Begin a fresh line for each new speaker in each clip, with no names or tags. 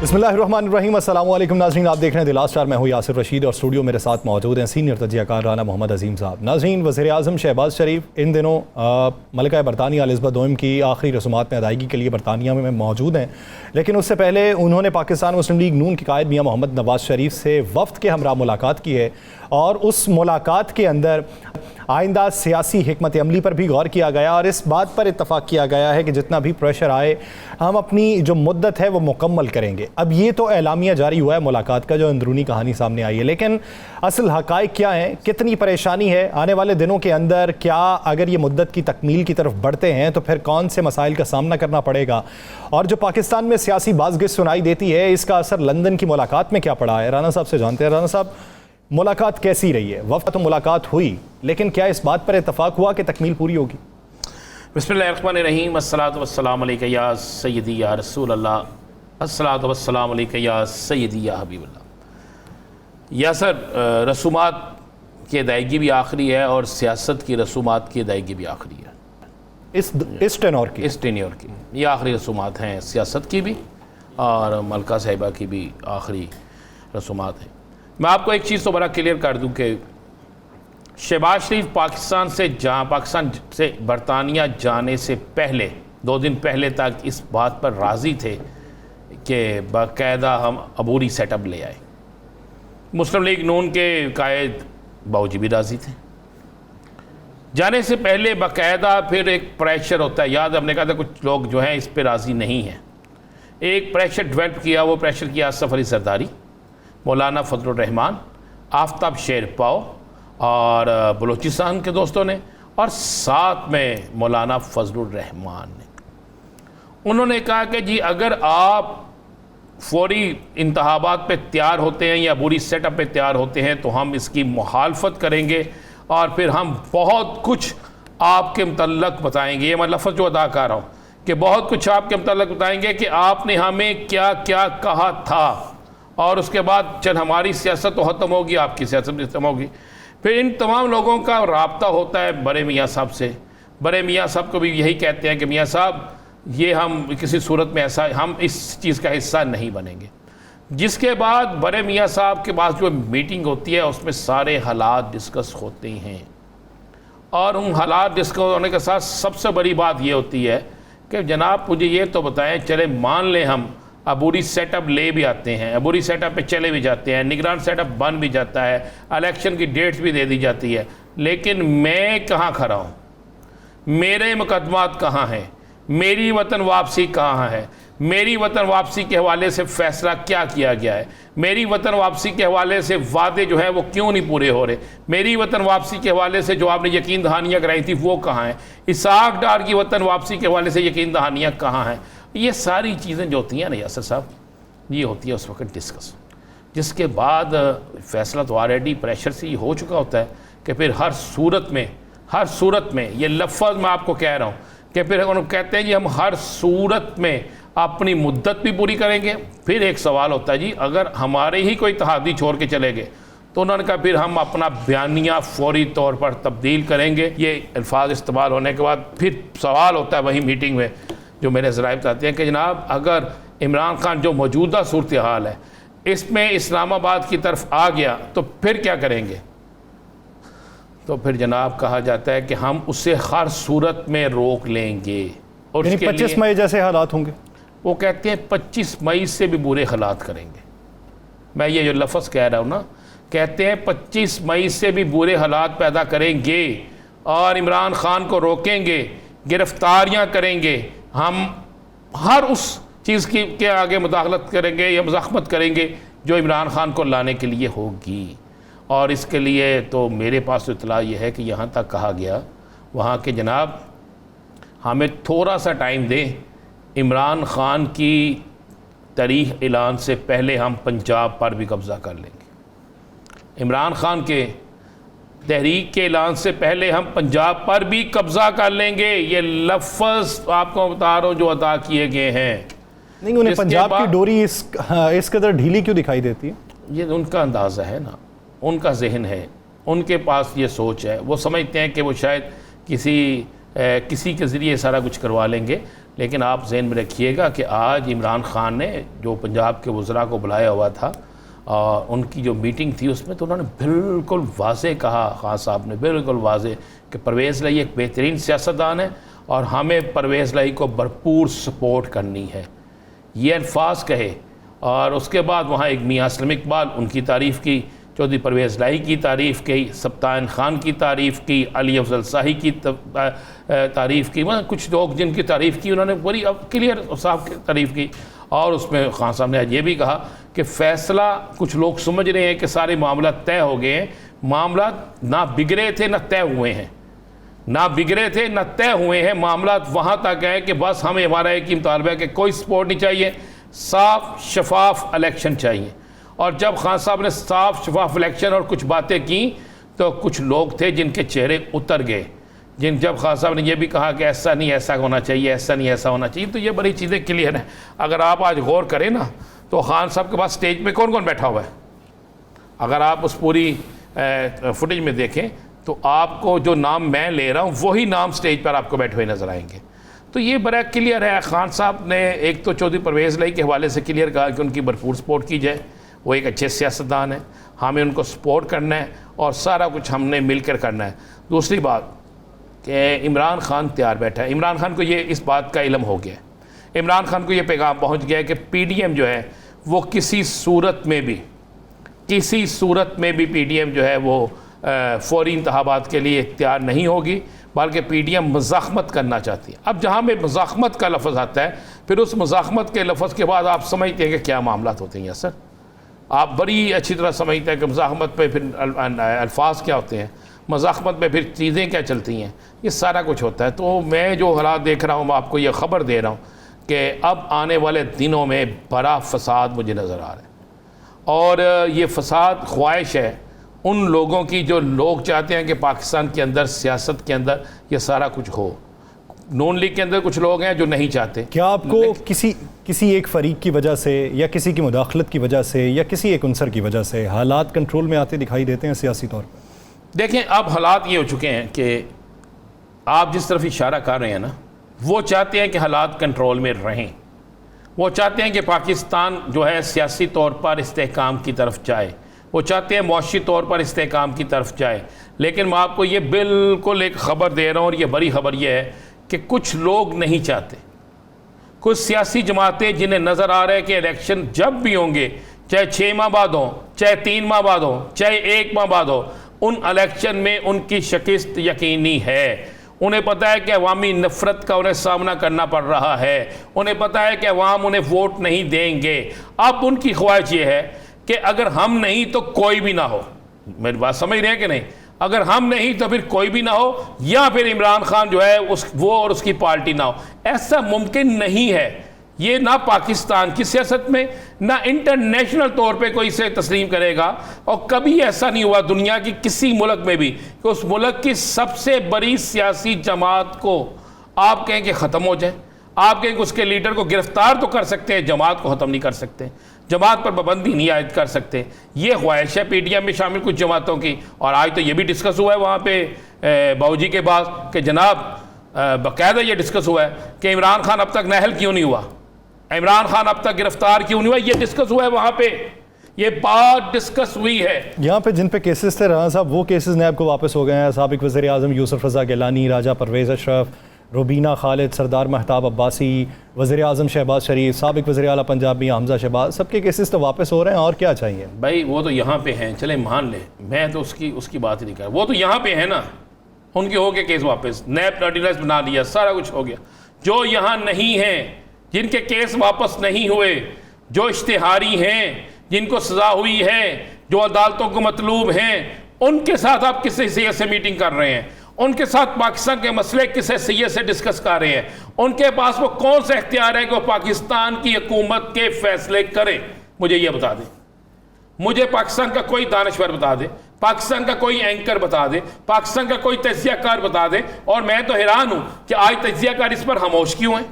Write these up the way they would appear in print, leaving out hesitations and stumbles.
बिस्मिल्लाहिर्रहमानिर्रहीम। अस्सलाम वालेकुम नाज़रीन, आप देख रहे हैं द लास्ट स्टार। मैं हूँ यासिर रशीद और स्टूडियो मेरे साथ मौजूद हैं सीनियर तजियाकार राना मोहम्मद अजीम साहब। नाज़रीन, वज़ीर आज़म शहबाज शरीफ इन दिनों मलिका बरतानिया एलिज़ाबेथ दोम की आखिरी रसूमात में अदायगी के लिए बरतानिया में मौजूद हैं, लेकिन उससे पहले उन्होंने पाकिस्तान मुस्लिम लीग नून के कायद मियाँ मोहम्मद नवाज़ शरीफ से वफ़द के हमरा मुलाकात की है और उस मुलाकात के अंदर आइंदा सियासी हिकमत अमली पर भी गौर किया गया और इस बात पर इत्तफ़ाक़ किया गया है कि जितना भी प्रेशर आए हम अपनी जो मुद्दत है वो मुकम्मल करेंगे। अब ये तो एलामिया जारी हुआ है मुलाकात का, जो अंदरूनी कहानी सामने आई है, लेकिन असल हक़ाइक़ क्या है, कितनी परेशानी है आने वाले दिनों के अंदर, क्या अगर ये मुद्दत की तकमील की तरफ बढ़ते हैं तो फिर कौन से मसाइल का सामना करना पड़ेगा, और जो पाकिस्तान में सियासी बाज़गिश सुनाई देती है इसका असर लंदन की मुलाकात में क्या पड़ा है। राना साहब से जानते हैं। राना साहब, मुलाकात कैसी रही है? वफ़द तो मुलाकात हुई, लेकिन क्या इस बात पर इत्तफ़ाक़ हुआ कि तकमील पूरी होगी?
बिस्मिल्लाहिर्रहमानिर्रहीम। अस्सलातु वस्सलामु अलैका या सय्यदी या रसूल अल्लाह, अस्सलातु वस्सलामु अलैका या सय्यदी या हबीबल्लाह। या सर, रसूमात की अदायगी भी आखिरी है और सियासत की रसूमात की अदायगी भी आखिरी है।
इस टेन्योर
की ये आखिरी रसूमात हैं, सियासत की भी और मलका साहिबा की भी आखिरी रसूमात हैं। मैं आपको एक चीज़ तो बड़ा क्लियर कर दूं कि शहबाज शरीफ पाकिस्तान से बरतानिया जाने से पहले 2 दिन पहले तक इस बात पर राज़ी थे कि बाकायदा हम अबूरी सेटअप ले आए। मुस्लिम लीग नून के कायद बाऊजी भी राज़ी थे। जाने से पहले बाकायदा फिर एक प्रेशर होता है, याद हमने कहा था कुछ लोग जो हैं इस पर राज़ी नहीं हैं। एक प्रेशर डेवलप किया, वो प्रेशर किया आसफ अली जरदारी, मौलाना फजलुर रहमान, आफ्ताब शेरपाओ और बलूचिस्तान के दोस्तों ने, और साथ में मौलाना फजलुर रहमान ने। उन्होंने कहा कि जी अगर आप फौरी इंतखाबात पे तैयार होते हैं या बुरी सेटअप पे तैयार होते हैं तो हम इसकी मुखालफत करेंगे और फिर हम बहुत कुछ आपके मुतल्लक बताएंगे। ये मैं लफ्ज़ जो अदा कर रहा हूँ कि बहुत कुछ आपके मुतल्लक बताएंगे कि आपने हमें क्या क्या कहा था, और उसके बाद चल हमारी सियासत तो ख़त्म होगी, आपकी सियासत भी ख़त्म होगी। फिर इन तमाम लोगों का रब्ता होता है बड़े मियाँ साहब से। बड़े मियाँ साहब को भी यही कहते हैं कि मियाँ साहब ये हम किसी सूरत में ऐसा हम इस चीज़ का हिस्सा नहीं बनेंगे। जिसके बाद बड़े मियाँ साहब के पास जो मीटिंग होती है उसमें सारे हालात डिस्कस होते हैं, और उन हालात डिस्कस होने के साथ सबसे बड़ी बात ये होती है कि जनाब मुझे ये तो बताएं, चले मान लें हम अबूरी सेटअप ले भी आते हैं, अबूरी सेटअप पे चले भी जाते हैं, निगरान सेटअप बन भी जाता है, इलेक्शन की डेट्स भी दे दी जाती है, लेकिन मैं कहाँ खड़ा हूँ, मेरे मुकदमात कहाँ हैं, मेरी वतन वापसी कहाँ है, मेरी वतन वापसी के हवाले से फ़ैसला क्या किया गया है, मेरी वतन वापसी के हवाले से वादे जो है वो क्यों नहीं पूरे हो रहे, मेरी वतन वापसी के हवाले से जो आपने यकीन दहानियाँ कराई थी वो कहाँ हैं, इसाक डार की वतन वापसी के हवाले से यकीन दहानियाँ कहाँ हैं। ये सारी चीज़ें जो होती हैं ना यासर साहब, ये होती है उस वक्त डिस्कस। जिसके बाद फ़ैसला तो ऑलरेडी प्रेशर से ही हो चुका होता है कि फिर हर सूरत में ये लफ्ज़ मैं आपको कह रहा हूँ कि फिर उन्होंने कहते हैं जी हम हर सूरत में अपनी मुद्दत भी पूरी करेंगे। फिर एक सवाल होता है जी अगर हमारे ही कोई इत्तेहादी छोड़ के चले गए तो उन्होंने कहा फिर हम अपना बयानिया फौरी तौर पर तब्दील करेंगे। ये अल्फाज इस्तेमाल होने के बाद फिर सवाल होता है वही मीटिंग में जो मेरे ज़राए बताते हैं कि जनाब अगर इमरान खान जो मौजूदा सूरत हाल है इसमें इस्लामाबाद की तरफ आ गया तो फिर क्या करेंगे। तो फिर जनाब कहा जाता है कि हम उसे हर सूरत में रोक लेंगे। और
25 मई जैसे हालात होंगे।
वो कहते हैं 25 मई से भी बुरे हालात करेंगे। मैं ये जो लफ्ज़ कह रहा हूँ ना, कहते हैं 25 मई से भी बुरे हालात पैदा करेंगे और इमरान खान को रोकेंगे, गिरफ्तारियाँ करेंगे, हम हर उस चीज़ की के आगे मुदाखलत करेंगे या मुज़ाहमत करेंगे जो इमरान खान को लाने के लिए होगी। और इसके लिए तो मेरे पास तो इत्तला ये है कि यहाँ तक कहा गया वहाँ के जनाब हमें थोड़ा सा टाइम दें, इमरान खान की तारीख ऐलान से पहले हम पंजाब पर भी कब्ज़ा कर लेंगे। इमरान खान के तहरीक के ऐलान से पहले हम पंजाब पर भी कब्ज़ा कर लेंगे। ये लफ्ज़ आपको बता रहा हूँ जो अदा किए गए हैं।
नहीं, उन्हें पंजाब की डोरी इस कदर ढीली क्यों दिखाई देती है?
ये उनका अंदाज़ा है ना, उनका जहन है, उनके पास ये सोच है। वो समझते हैं कि वो शायद किसी किसी के ज़रिए सारा कुछ करवा लेंगे। लेकिन आप ज़हन में रखिएगा कि आज इमरान खान ने जो पंजाब के वज़रा को बुलाया हुआ था और उनकी जो मीटिंग थी उसमें तो उन्होंने बिल्कुल वाज़े कहा, खान साहब ने बिल्कुल वाज़े कि परवेज़ लाई एक बेहतरीन सियासतदान है और हमें परवेज़ लाई को भरपूर सपोर्ट करनी है, ये अल्फाज कहे। और उसके बाद वहाँ एक मियाँ असलम इकबाल उनकी तारीफ़ की, चौधरी परवेज़ लाई की तारीफ़ की, सप्तान खान की तारीफ़ की, अली अफजल शाही की तारीफ़ की, मतलब कुछ लोग जिनकी तारीफ़ की उन्होंने बड़ी क्लियर साहब की तारीफ़ की। और उसमें खान साहब ने ये भी कहा कि फ़ैसला कुछ लोग समझ रहे हैं कि सारे मामला तय हो गए हैं, मामला ना बिगड़े थे ना तय हुए हैं, ना बिगड़े थे ना तय हुए हैं, मामला वहाँ तक है कि बस हमें हमारा एक ही मुतालबा है कि कोई सपोर्ट नहीं चाहिए, साफ शफाफ इलेक्शन चाहिए। और जब खान साहब ने साफ शफाफ इलेक्शन और कुछ बातें की तो कुछ लोग थे जिनके चेहरे उतर गए, जब खान साहब ने यह भी कहा कि ऐसा नहीं ऐसा होना चाहिए, ऐसा नहीं ऐसा होना चाहिए, तो ये बड़ी चीज़ें क्लियर हैं। अगर आप आज गौर करें ना तो खान साहब के पास स्टेज पे कौन कौन बैठा हुआ है, अगर आप उस पूरी फुटेज में देखें तो आपको जो नाम मैं ले रहा हूँ वही नाम स्टेज पर आपको बैठे हुए नज़र आएंगे। तो ये बड़ा क्लियर है। खान साहब ने एक तो चौधरी परवेज़ लाई के हवाले से क्लियर कहा कि उनकी भरपूर सपोर्ट की जाए, वो एक अच्छे सियासतदान है, हमें उनको सपोर्ट करना है और सारा कुछ हमने मिलकर करना है। दूसरी बात कि इमरान खान तैयार बैठा है, इमरान खान को ये इस बात का इल्म हो गया, इमरान खान को ये पैगाम पहुंच गया कि पीडीएम जो है वो किसी सूरत में भी पीडीएम जो है वो फौरी इंतखाबात के लिए तैयार नहीं होगी, बल्कि पीडीएम मज़ाहमत करना चाहती है। अब जहाँ में मज़ाहमत का लफ्ज़ आता है फिर उस मज़ाहमत के लफ्ज़ के बाद आप समझते हैं कि क्या मामला होते हैं। सर आप बड़ी अच्छी तरह समझते हैं कि मज़ाहमत पे फिर अल्फाज क्या होते हैं, मज़ाहमत में फिर चीज़ें क्या चलती हैं, ये सारा कुछ होता है। तो मैं जो हालात देख रहा हूँ मैं आपको ये ख़बर दे रहा हूँ कि अब आने वाले दिनों में बड़ा फसाद मुझे नज़र आ रहा है और ये फसाद ख्वाहिश है उन लोगों की जो लोग चाहते हैं कि पाकिस्तान के अंदर सियासत के अंदर ये सारा कुछ हो। नून लीग के अंदर कुछ लोग हैं जो नहीं चाहते।
क्या आपको किसी एक फरीक की वजह से या किसी की मुदाखलत की वजह से या किसी एक उनसर की वजह से हालात कंट्रोल में आते दिखाई देते हैं सियासी तौर पर?
देखें अब हालात ये हो चुके हैं कि आप जिस तरफ इशारा कर रहे हैं ना, वो चाहते हैं कि हालात कंट्रोल में रहें, वो चाहते हैं कि पाकिस्तान जो है सियासी तौर पर इस्तेहकाम की तरफ जाए, वो चाहते हैं मुआशी तौर पर इस्तेहकाम की तरफ जाए। लेकिन मैं आपको ये बिल्कुल एक ख़बर दे रहा हूँ और ये बड़ी ख़बर ये है कि कुछ लोग नहीं चाहते, कुछ सियासी जमातें जिन्हें नज़र आ रहा है कि इलेक्शन जब भी होंगे, चाहे 6 माह बाद हो, चाहे 3 माह बाद हो, चाहे 1 माह बाद हो, उन इलेक्शन में उनकी शिकस्त यकीनी है। उन्हें पता है कि अवामी नफ़रत का उन्हें सामना करना पड़ रहा है, उन्हें पता है कि अवाम उन्हें वोट नहीं देंगे। अब उनकी ख्वाहिश ये है कि अगर हम नहीं तो कोई भी ना हो। मेरी बात समझ रहे हैं कि नहीं? अगर हम नहीं तो फिर कोई भी ना हो, या फिर इमरान खान जो है वो और उसकी पार्टी ना हो। ऐसा मुमकिन नहीं है, ये ना पाकिस्तान की सियासत में ना इंटरनेशनल तौर पे कोई इसे तस्लीम करेगा और कभी ऐसा नहीं हुआ दुनिया की किसी मुल्क में भी कि उस मुल्क की सबसे बड़ी सियासी जमात को आप कहें कि ख़त्म हो जाए, आप कहें कि उसके लीडर को गिरफ्तार तो कर सकते हैं, जमात को ख़त्म नहीं कर सकते, जमात पर पाबंदी नहीं आयद कर सकते। ये ख्वाहिश है पीडीएम में शामिल कुछ जमातों की। और आज तो ये भी डिस्कस हुआ है वहाँ पे बाऊजी के पास कि जनाब बाकायदा ये डिस्कस हुआ है कि इमरान खान अब तक नाअहल क्यों नहीं हुआ, इमरान खान अब तक गिरफ्तार क्यों नहीं हुआ, ये डिस्कस हुआ है वहाँ पे, ये बात डिस्कस हुई है।
यहाँ पे जिन पे केसेस थे राना साहब, वो केसेस नैब को वापस हो गए हैं। साबिक वज़ीर आज़म यूसुफ रज़ा गिलानी, राजा परवेज़ अशरफ, रुबीना खालिद, सरदार महताब अब्बासी, वज़ीर आज़म शहबाज शरीफ, साबिक वज़ीर आला पंजाब मियां हमज़ा शहबाज, सबके केसेस तो वापस हो रहे हैं। और क्या चाहिए
भाई? वो तो यहाँ पे हैं, चले मान ले, मैं तो उसकी बात ही नहीं कर रहा। वो तो यहाँ पे है ना, उनके हो गए केस वापस, नैब ऑर्डिनेंस बना लिया, सारा कुछ हो गया। जो यहाँ नहीं हैं, जिनके केस वापस नहीं हुए, जो इश्तिहारी हैं, जिनको सज़ा हुई है, जो अदालतों को मतलूब हैं, उनके साथ आप किस हैसियत से मीटिंग कर रहे हैं? उनके साथ पाकिस्तान के मसले किस हैसियत से डिस्कस कर रहे हैं? उनके पास वो कौन सा इख्तियार है कि वो पाकिस्तान की हुकूमत के फैसले करें? मुझे ये बता दें, मुझे पाकिस्तान का कोई दानश्वर बता दे, पाकिस्तान का कोई एंकर बता दे, पाकिस्तान का कोई तज्जियाकार बता दे। और मैं तो हैरान हूँ कि आज तज्जियाकार इस पर खामोश क्यों हैं,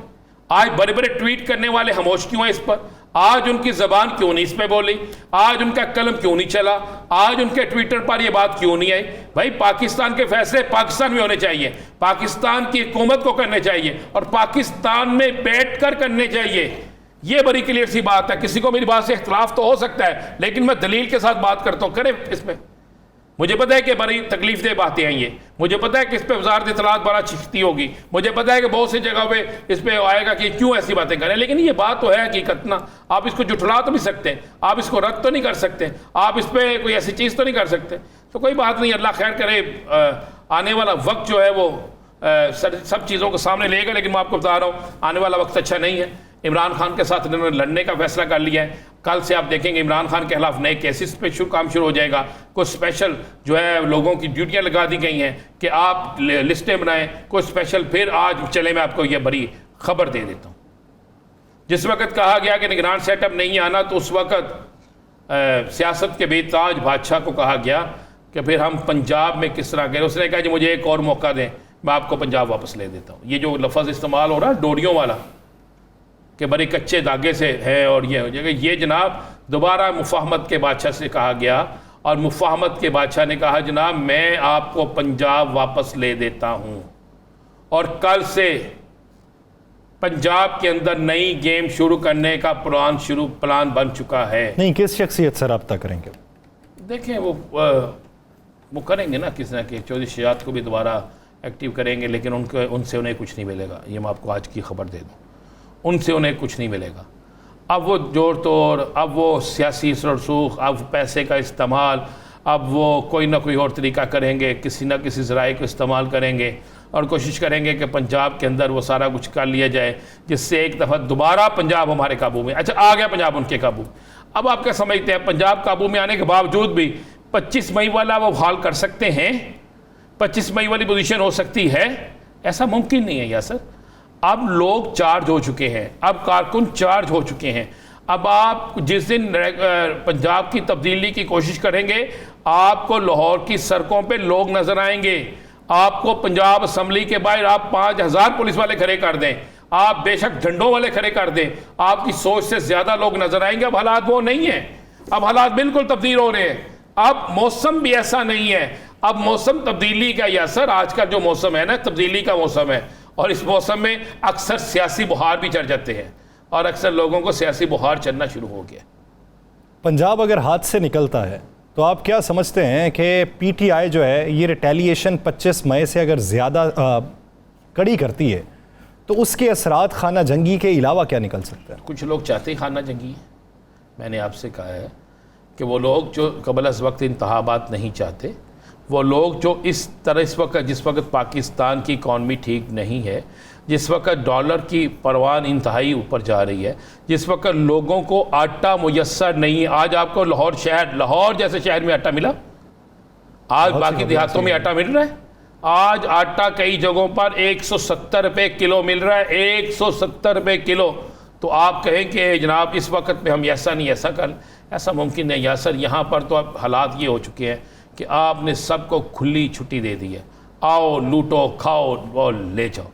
आज बड़े बड़े ट्वीट करने वाले खामोश क्यों हैं इस पर? आज उनकी जबान क्यों नहीं इस पे बोली? आज उनका कलम क्यों नहीं चला? आज उनके ट्विटर पर यह बात क्यों नहीं आई? भाई पाकिस्तान के फैसले पाकिस्तान में होने चाहिए, पाकिस्तान की हुकूमत को करने चाहिए और पाकिस्तान में बैठकर करने चाहिए। ये बड़ी क्लियर सी बात है। किसी को मेरी बात से इख्तलाफ तो हो सकता है, लेकिन मैं दलील के साथ बात करता हूं। करें इसमें, मुझे पता है कि बड़ी तकलीफ दे बातें आई ये, मुझे पता है कि इस पर वजारत इत्तलात बड़ा चिखती होगी, मुझे पता है कि बहुत सी जगह पे इस पर आएगा कि क्यों ऐसी बातें करें, लेकिन ये बात तो है हकीकत ना। आप इसको जुठला तो नहीं सकते, आप इसको रद्द तो नहीं कर सकते, आप इस पर कोई ऐसी चीज़ तो नहीं कर सकते। तो कोई बात नहीं, अल्लाह खैर करे। आने वाला वक्त जो है वो सब चीज़ों को सामने लेगा, लेकिन मैं आपको बता रहा हूँ आने वाला वक्त अच्छा नहीं है। इमरान खान के साथ इन्होंने लड़ने का फैसला कर लिया है। कल से आप देखेंगे इमरान खान के खिलाफ नए केसेस पे काम शुरू हो जाएगा। कुछ स्पेशल जो है लोगों की ड्यूटियां लगा दी गई हैं कि आप लिस्टें बनाएं, कुछ स्पेशल। फिर आज चले मैं आपको ये बड़ी खबर दे देता हूँ। जिस वक्त कहा गया कि निगरान सेटअप नहीं आना, तो उस वक्त सियासत के बेताज बादशाह को कहा गया कि फिर हम पंजाब में किस तरह करें। उसने कहा जी मुझे एक और मौका दें, मैं आपको पंजाब वापस ले देता हूँ। ये जो लफ्ज़ इस्तेमाल हो रहा है डोरियों वाला कि बड़े कच्चे धागे से है और ये हो जाएगा, ये जनाब दोबारा मुफाहमत के बादशाह से कहा गया और मुफाहमत के बादशाह ने कहा जनाब मैं आपको पंजाब वापस ले देता हूँ। और कल से पंजाब के अंदर नई गेम शुरू करने का प्लान बन चुका है।
नहीं, किस शख्सियत से रब्ता करेंगे?
देखें वो करेंगे ना, किसी न किसी चौधरी शजात को भी दोबारा एक्टिव करेंगे, लेकिन उनसे उन्हें कुछ नहीं मिलेगा। ये मैं आपको आज की खबर दे दूँ, उनसे उन्हें कुछ नहीं मिलेगा। अब वो जोड़ तोड़, अब वो सियासी रसूख, अब पैसे का इस्तेमाल, अब वो कोई ना कोई और तरीका करेंगे, किसी ना किसी ज़राए को इस्तेमाल करेंगे और कोशिश करेंगे कि पंजाब के अंदर वो सारा कुछ कर लिया जाए, जिससे एक दफ़ा दोबारा पंजाब हमारे काबू में। अच्छा, आ गया पंजाब उनके काबू। अब आप क्या समझते हैं, पंजाब काबू में आने के बावजूद भी 25 मई वाला वो हाल कर सकते हैं? 25 मई वाली पोजीशन हो सकती है? ऐसा मुमकिन नहीं है यासर। अब लोग चार्ज हो चुके हैं, अब कारकुन चार्ज हो चुके हैं। अब आप जिस दिन पंजाब की तब्दीली की कोशिश करेंगे, आपको लाहौर की सड़कों पे लोग नजर आएंगे। आपको पंजाब असम्बली के बाहर आप 5000 पुलिस वाले खड़े कर दें, आप बेशक झंडों वाले खड़े कर दें, आपकी सोच से ज्यादा लोग नजर आएंगे। अब हालात वो नहीं है, अब हालात बिल्कुल तब्दील हो रहे हैं। अब मौसम भी ऐसा नहीं है, अब मौसम तब्दीली का ही असर, आज का जो मौसम है ना, तब्दीली का मौसम है। और इस मौसम में अक्सर सियासी बुखार भी चढ़ जाते हैं और अक्सर लोगों को सियासी बुखार चढ़ना शुरू हो गया।
पंजाब अगर हाथ से निकलता है तो आप क्या समझते हैं कि पीटीआई जो है ये रिटेलिएशन 25 मई से अगर ज़्यादा कड़ी करती है तो उसके असरात खाना जंगी के अलावा क्या निकल सकते हैं?
कुछ लोग चाहते ही खाना जंगी है। मैंने आपसे कहा है कि वो लोग जो कबल अज़ वक्त इंतखाबात नहीं चाहते, वो लोग जो इस तरह जिस वक्त पाकिस्तान की इकॉनमी ठीक नहीं है, जिस वक्त डॉलर की परवान इंतहाई ऊपर जा रही है, जिस वक्त लोगों को आटा मुयस्सर नहीं है। आज आपको लाहौर जैसे शहर में आटा मिला, आज बाकी देहातों में आटा मिल रहा है। आज आटा कई जगहों पर 170 रुपये किलो मिल रहा है, 170 रुपये किलो। तो आप कहें कि जनाब इस वक्त में हम ऐसा नहीं ऐसा कर, ऐसा मुमकिन नहीं यासर। यहाँ पर तो अब हालात ये हो चुके हैं कि आपने सबको खुली छुट्टी दे दी है, आओ लूटो खाओ और ले जाओ।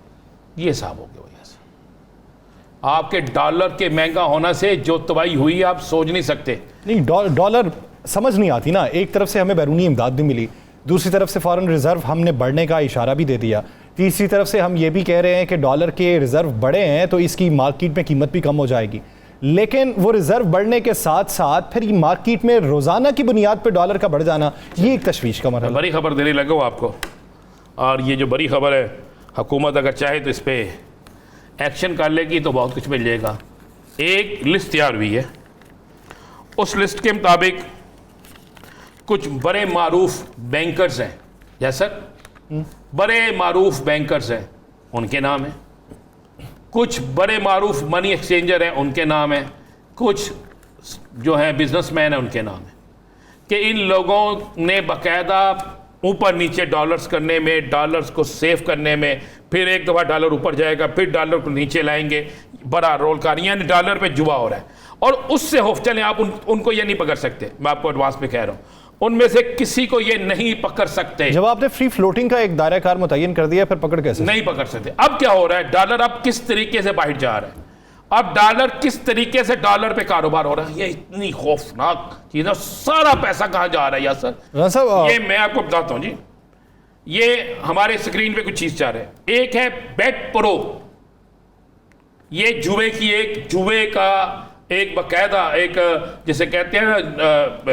ये हिसाब हो गया यासर। आपके डॉलर के महंगा होना से जो तबाही हुई आप सोच नहीं सकते।
नहीं, डॉलर समझ नहीं आती ना। एक तरफ से हमें बैरूनी इमदाद भी मिली, दूसरी तरफ से फॉरेन रिजर्व हमने बढ़ने का इशारा भी दे दिया, तीसरी तरफ से हम ये भी कह रहे हैं कि डॉलर के रिजर्व बढ़े हैं तो इसकी मार्केट में कीमत भी कम हो जाएगी। लेकिन वो रिजर्व बढ़ने के साथ साथ फिर मार्केट में रोजाना की बुनियाद पर डॉलर का बढ़ जाना, ये एक तशवीश का मरहला।
बड़ी खबर देने लगा आपको, और ये जो बड़ी खबर है, हुकूमत अगर चाहे तो इस पर एक्शन कर लेगी तो बहुत कुछ मिल जाएगा। एक लिस्ट तैयार हुई है, उस लिस्ट के मुताबिक कुछ बड़े मारूफ बैंकर्स हैं, जैसा बड़े मारूफ बैंकर्स हैं उनके नाम है, कुछ बड़े मारूफ मनी एक्सचेंजर हैं उनके नाम है, कुछ जो हैं बिजनेसमैन हैं उनके नाम है, कि इन लोगों ने बाकायदा ऊपर नीचे डॉलर्स करने में, डॉलर्स को सेव करने में, फिर एक दफ़ा डॉलर ऊपर जाएगा फिर डॉलर को नीचे लाएंगे, बड़ा रोल कर, यानी डॉलर पे जुआ हो रहा है। और उससे खौफ चलें आप उनको ये नहीं पकड़ सकते, मैं आपको एडवांस में कह रहा हूँ। उनमें से किसी को ये नहीं पकड़ सकते।
जब आपने फ्री फ्लोटिंग का एक दायरा कार मुतय्यन कर दिया, फिर पकड़ कैसे?
नहीं पकड़ सकते। अब क्या हो रहा है, डॉलर अब किस तरीके से बाहर जा रहा है, अब डॉलर किस तरीके से डॉलर पे कारोबार हो रहा है, ये इतनी खौफनाक चीज है। सारा पैसा कहां जा रहा है यासर?
राना साहब,
ये मैं आपको बताता हूं जी, ये हमारे स्क्रीन पे कुछ चीज जा रहा है। एक है बेट प्रो, ये जुए का एक बकायदा एक जिसे कहते हैं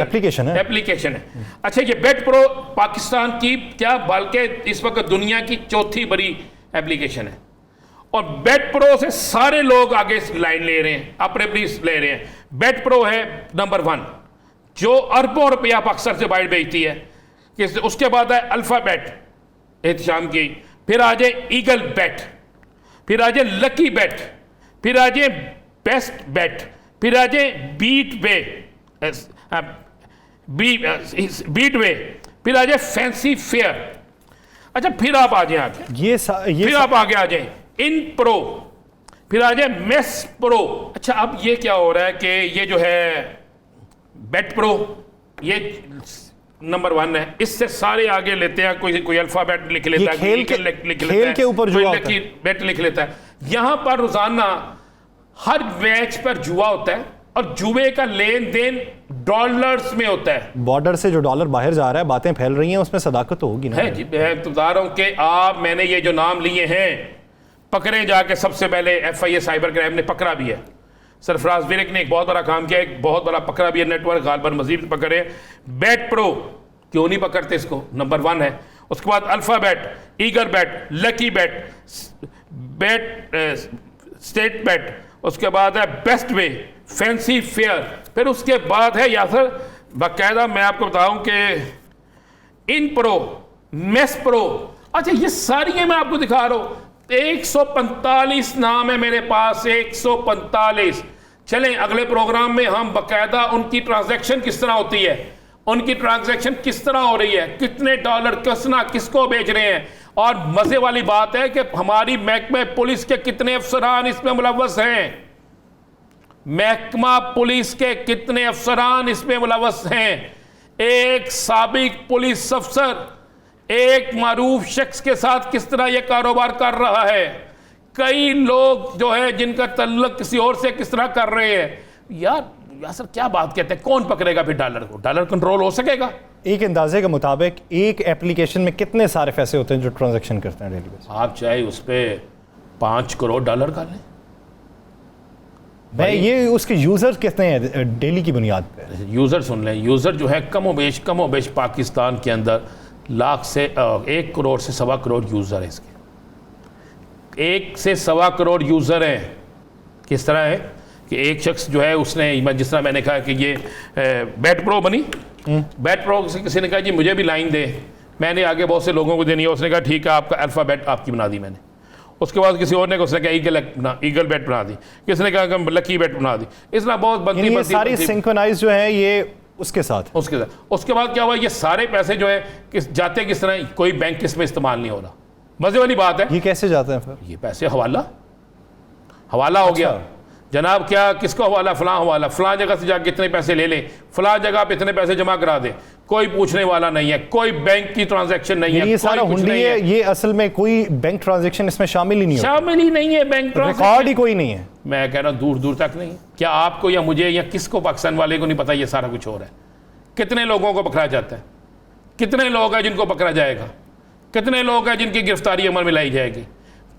एप्लीकेशन है। अच्छा, ये बेट प्रो पाकिस्तान की क्या बल्कि इस वक्त दुनिया की चौथी बड़ी एप्लीकेशन है, और बेट प्रो से सारे लोग आगे लाइन ले रहे हैं, अपने ले रहे हैं। बेट प्रो है नंबर 1 जो अरबों रुपया पाकिस्तान से बाहर बेचती है। उसके बाद है अल्फाबेट एहतशाम की, फिर आ जाए ईगल बेट, फिर आ जाए लकी बेट, फिर आ जाए बेस्ट बेट, फिर आ जाए बीट वे, फिर आ जाए फैंसी फेयर। अच्छा, फिर आप आ जाए आगे, फिर आप आगे आ जाए इन प्रो, फिर आ जाए मेस प्रो। अच्छा, अब ये क्या हो रहा है कि ये जो है बेट प्रो ये नंबर 1 है, इससे सारे आगे लेते हैं। कोई अल्फाबेट लिख लेता है,
खेल के ऊपर जुआ होता है,
बेट लिख लेता है। यहां पर रोजाना हर मैच पर जुआ होता है, और जुए का लेन देन डॉलर्स में होता है।
बॉर्डर से जो डॉलर बाहर जा रहा है, बातें फैल रही हैं, उसमें सदाकत तो होगी ना?
है जी, मैं तो बता रहा हूं कि मैंने ये जो नाम लिए हैं, पकड़े जाके सबसे पहले FIA साइबर क्राइम ने पकड़ा भी है। सरफराज विरक ने एक बहुत बड़ा काम किया, एक बहुत बड़ा पकड़ा भी है नेटवर्क, गालबन मजीद पकड़े। बेट प्रो क्यों नहीं पकड़ते इसको, नंबर 1 है। उसके बाद अल्फाबेट, ईगर बेट, लकी बेट, स्टेट बेट, उसके बाद है बेस्ट वे, फैंसी फेयर, फिर उसके बाद है यासर बाकायदा मैं आपको बताऊं कि इन प्रो, मेस प्रो। अच्छा, ये सारी मैं आपको दिखा रहा हूं, 145 नाम है मेरे पास, 145। चलें अगले प्रोग्राम में हम बकायदा उनकी ट्रांजैक्शन किस तरह होती है, उनकी ट्रांजैक्शन किस तरह हो रही है, कितने डॉलर किसको बेच रहे हैं। और मजे वाली बात है कि हमारी महकमा पुलिस के कितने अफसरान इसमें मुलव्वस हैं, महकमा पुलिस के कितने अफसरान इसमें मुलव्वस हैं। एक साबिक पुलिस अफसर एक मारूफ शख्स के साथ किस तरह यह कारोबार कर रहा है, कई लोग जो है जिनका तल्लुक किसी और से किस तरह कर रहे हैं। यार सर क्या बात कहते हैं, कौन पकड़ेगा फिर डॉलर को? डॉलर कंट्रोल हो सकेगा?
एक अंदाजे के मुताबिक एक एप्लीकेशन में कितने सारे पैसे होते हैं जो ट्रांजैक्शन करते हैं डेली बेसिस?
आप चाहे उस पर 5 करोड़ डॉलर कर लें
भाई, ये उसके यूजर कितने हैं डेली की बुनियाद पे?
यूजर सुन लें, यूजर जो है कम व बेश पाकिस्तान के अंदर 1 से 1 करोड़ से 1.25 करोड़ यूजर है इसके, 1 से 1.25 करोड़ यूजर हैं। किस तरह है कि एक शख्स जो है उसने, जिस तरह मैंने कहा कि ये बेट प्रो बनी, बेट प्रो से किसी ने कहा जी मुझे भी लाइन दे, मैंने आगे बहुत से लोगों को देनी है, उसने कहा ठीक है आपका अल्फाबेट आपकी बना दी मैंने। उसके बाद किसी और ने उसने कहा ईगल बेट बना दी, किसने कहा लकी बेट बना दी। इसलिए बहुत बनती
सारी सिंक्रोनाइज जो है ये उसके साथ।
उसके बाद क्या हुआ, ये सारे पैसे जो है जाते किस तरह, कोई बैंक इसमें इस्तेमाल नहीं हो रहा। मजे वाली बात है,
ये कैसे जाते हैं फिर?
ये पैसे हवाला हो गया जनाब, क्या किसको हवाला, फलां जगह से जाकर कितने पैसे ले लें, फलां जगह पे इतने पैसे जमा करा दे, कोई पूछने वाला नहीं है, कोई बैंक की ट्रांजैक्शन नहीं है,
ये सारा हुंडी है। ये असल में कोई बैंक ट्रांजैक्शन इसमें शामिल ही नहीं
है, बैंक
रिकॉर्ड ही कोई नहीं है।
मैं कह रहा हूं दूर दूर तक नहीं है। क्या आपको या मुझे या किसको, पाकिस्तान वाले को नहीं पता ये सारा कुछ हो रहा है? कितने लोगों को पकड़ा जाता है, कितने लोग हैं जिनको पकड़ा जाएगा, कितने लोग हैं जिनकी गिरफ्तारी अमल में लाई जाएगी,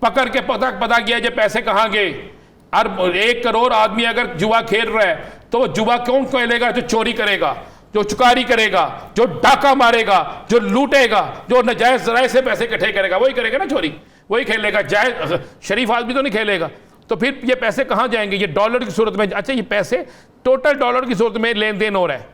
पकड़ के पता किया जो पैसे कहाँ गए। और 1 करोड़ आदमी अगर जुआ खेल रहा है तो वो जुआ कौन खेलेगा? जो चोरी करेगा, जो चुकारी करेगा, जो डाका मारेगा, जो लूटेगा, जो नाजायज जराए से पैसे इकट्ठे करेगा, वही करेगा ना चोरी, वही खेलेगा। जायज शरीफ आदमी तो नहीं खेलेगा। तो फिर ये पैसे कहाँ जाएंगे? ये डॉलर की सूरत में। अच्छा, ये पैसे टोटल डॉलर की सूरत में लेन देन हो रहा है,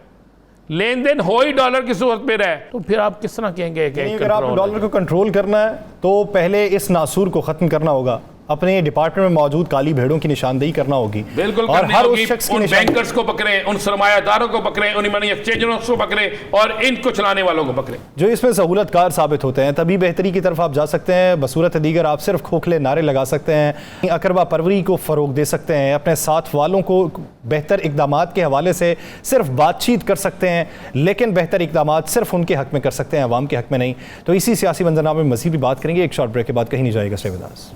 लेन देन हो ही डॉलर की सूरत में रहा है। तो फिर आप किस तरह कहेंगे कि
अगर आप डॉलर को कंट्रोल करना है तो पहले इस नासूर को ख़त्म करना होगा, अपने डिपार्टमेंट में मौजूद काली भेड़ों की निशानदेही करना होगी
बिल्कुल
और
करनी
हर
होगी।
उस शख्स
उन
की
बैंकर्स को पकड़े, उन सरमायादारों को पकड़े, उन मनी एक्सचेंजरों को पकड़े और इनको चलाने वालों को पकड़े
जो इसमें सहूलतकार साबित होते हैं, तभी बेहतरी की तरफ आप जा सकते हैं। बसूरत दीगर आप सिर्फ खोखले नारे लगा सकते हैं, अकरबा परवरी को फ़रोग दे सकते हैं, अपने साथ वालों को बेहतर इक़दामात के हवाले से सिर्फ बातचीत कर सकते हैं, लेकिन बेहतर इक़दामात सिर्फ उनके हक़ में कर सकते हैं, अवाम के हक़ में नहीं। तो इसी सियासी मंजरनामे में मज़ीद भी बात करेंगे। एक शॉर्ट ब्रेक के बाद कहीं नहीं जाएगा। Stay with us.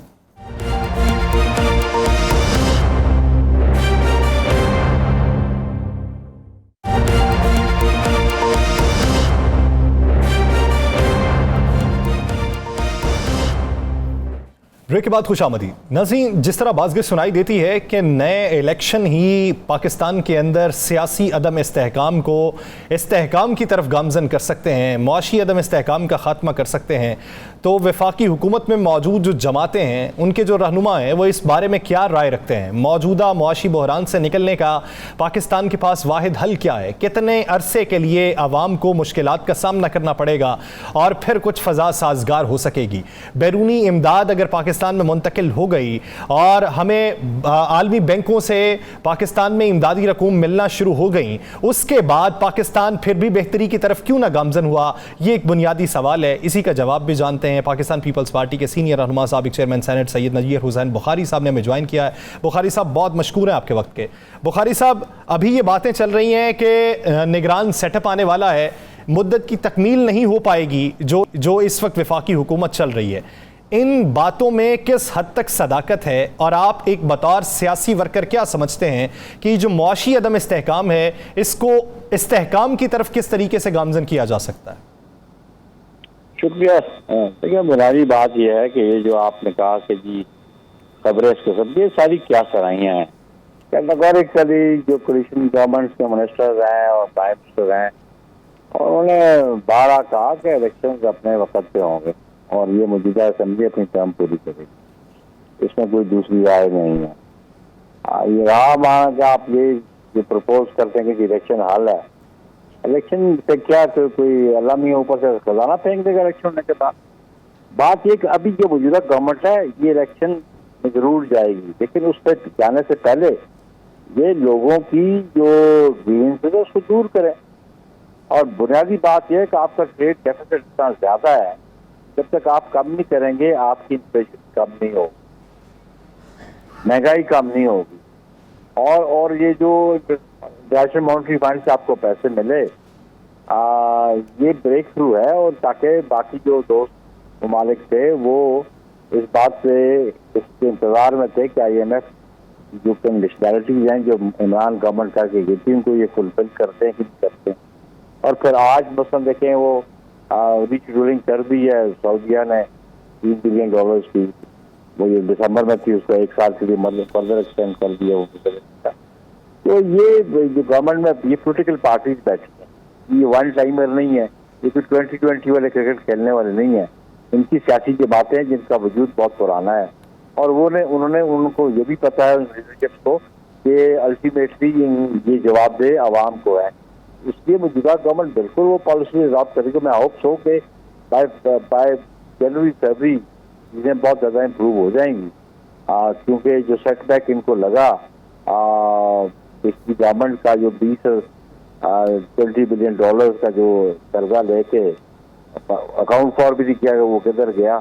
ब्रेक के बाद खुशामदी। नाज़रीन, जिस तरह बाज़गश सुनाई देती है कि नए इलेक्शन ही पाकिस्तान के अंदर सियासी अदम इस्तेहकाम को इस्तेहकाम की तरफ गामजन कर सकते हैं, मुआशी अदम इस्तेहकाम का ख़ात्मा कर सकते हैं, तो वफाकी हुकूमत में मौजूद जो जमातें हैं, उनके जो रहनुमा हैं, वो इस बारे में क्या राय रखते हैं? मौजूदा मुआशी बहरान से निकलने का पाकिस्तान के पास वाहिद हल क्या है? कितने अरसे के लिए आवाम को मुश्किलात का सामना करना पड़ेगा और फिर कुछ फ़ज़ा साजगार हो सकेगी? बैरूनी इमदाद अगर पाकिस्तान में मुंतकिल हो गई और हमें आलमी बैंकों से पाकिस्तान में इमदादी रकूम मिलना शुरू हो गई, उसके बाद पाकिस्तान फिर भी बेहतरी की तरफ क्यों ना गामजन हुआ? ये एक बुनियादी सवाल है। इसी का जवाब भी जानते हैं। पाकिस्तान पीपल्स पार्टी के सीनियर रहनुमा साबिक चेयरमैन सेनेट सैयद नज़ीर हुसैन बुखारी साहब ने हमें ज्वाइन किया है। बुखारी साहब, बहुत मशकूर हैं आपके वक्त के। बुखारी साहब, अभी ये बातें चल रही हैं कि निगरान सेटअप आने वाला है, मुद्दत की तकमील नहीं हो पाएगी जो इस वक्त वफाकी हुकूमत चल रही है। इन बातों में किस हद तक सदाकत है और आप एक बतौर सियासी वर्कर क्या समझते हैं कि जो मुआशी अदम इस्तेहकाम है, इसको इस्तेहकाम की तरफ किस तरीके से गामजन किया जा सकता है?
शुक्रिया। देखिए, बुनियादी बात यह है कि ये जो आपने कहा कि जी खबरें इसके सब, ये सारी क्या सराहियाँ हैं। कैटेगोरिकली जो कोलिशन गवर्नमेंट के मिनिस्टर्स हैं और प्राइम मिनिस्टर हैं, और उन्होंने बारह कहा कि इलेक्शन अपने वक्त पे होंगे और ये मौजूदा असेंबली अपनी टर्म पूरी करेगी, इसमें कोई दूसरी राय नहीं है। ये रहा माना कि आप ये जो प्रपोज करते हैं कि इलेक्शन हल है, इलेक्शन से क्या तो कोई अलामी ऊपर से खजाना फेंक देगा इलेक्शन होने के बाद? बात ये कि अभी जो मौजूदा गवर्नमेंट है ये इलेक्शन में जरूर जाएगी, लेकिन उस पर जाने से पहले ये लोगों की जो ग्रीवेंसेस है उसको दूर करें। और बुनियादी बात यह है कि आपका ट्रेड डेफिसिट इतना ज्यादा है, जब तक आप कम नहीं करेंगे आपकी इन्फ्लेशन कम नहीं होगी, महंगाई कम नहीं होगी। और ये जो इंटरनेशनल मॉनेटरी फंड से आपको पैसे मिले, ये ब्रेक थ्रू है। और ताकि बाकी जो दोस्त ममालिक थे वो इस बात से इसके इंतजार में थे कि IMF जो कंडीशनैलिटीज हैं जो इमरान गवर्नमेंट करके गई थी, उनको ये फुलफिल करते हैं कि नहीं करते हैं। और फिर आज मसलन देखें, वो रिच रूलिंग कर दी है सऊदीया ने $3 बिलियन की, वो ये दिसंबर में थी, उसको 1 साल के लिए मतलब फर्दर एक्सटेंड कर दिया वो। तो ये जो गवर्नमेंट में ये पोलिटिकल पार्टीज बैठी हैं, ये वन टाइमर नहीं है, ये कोई 2020 वाले क्रिकेट खेलने वाले नहीं है। इनकी सियासी जो बातें हैं जिनका वजूद बहुत पुराना है, और उन्होंने उनको ये भी पता है लीडरशिप को कि अल्टीमेटली ये जवाब दे आवाम को है। इसलिए मौजूदा गवर्नमेंट बिल्कुल वो पॉलिसी अडॉप्ट करेगी। मैं होप सो कि बाय जनवरी फरवरी चीज़ें बहुत ज़्यादा इम्प्रूव हो जाएंगी, क्योंकि जो सेटबैक इनको लगा पिछली गवर्नमेंट का जो $20 बिलियन का जो कर्जा लेके अकाउंट फॉर भी नहीं किया गया, वो किधर गया,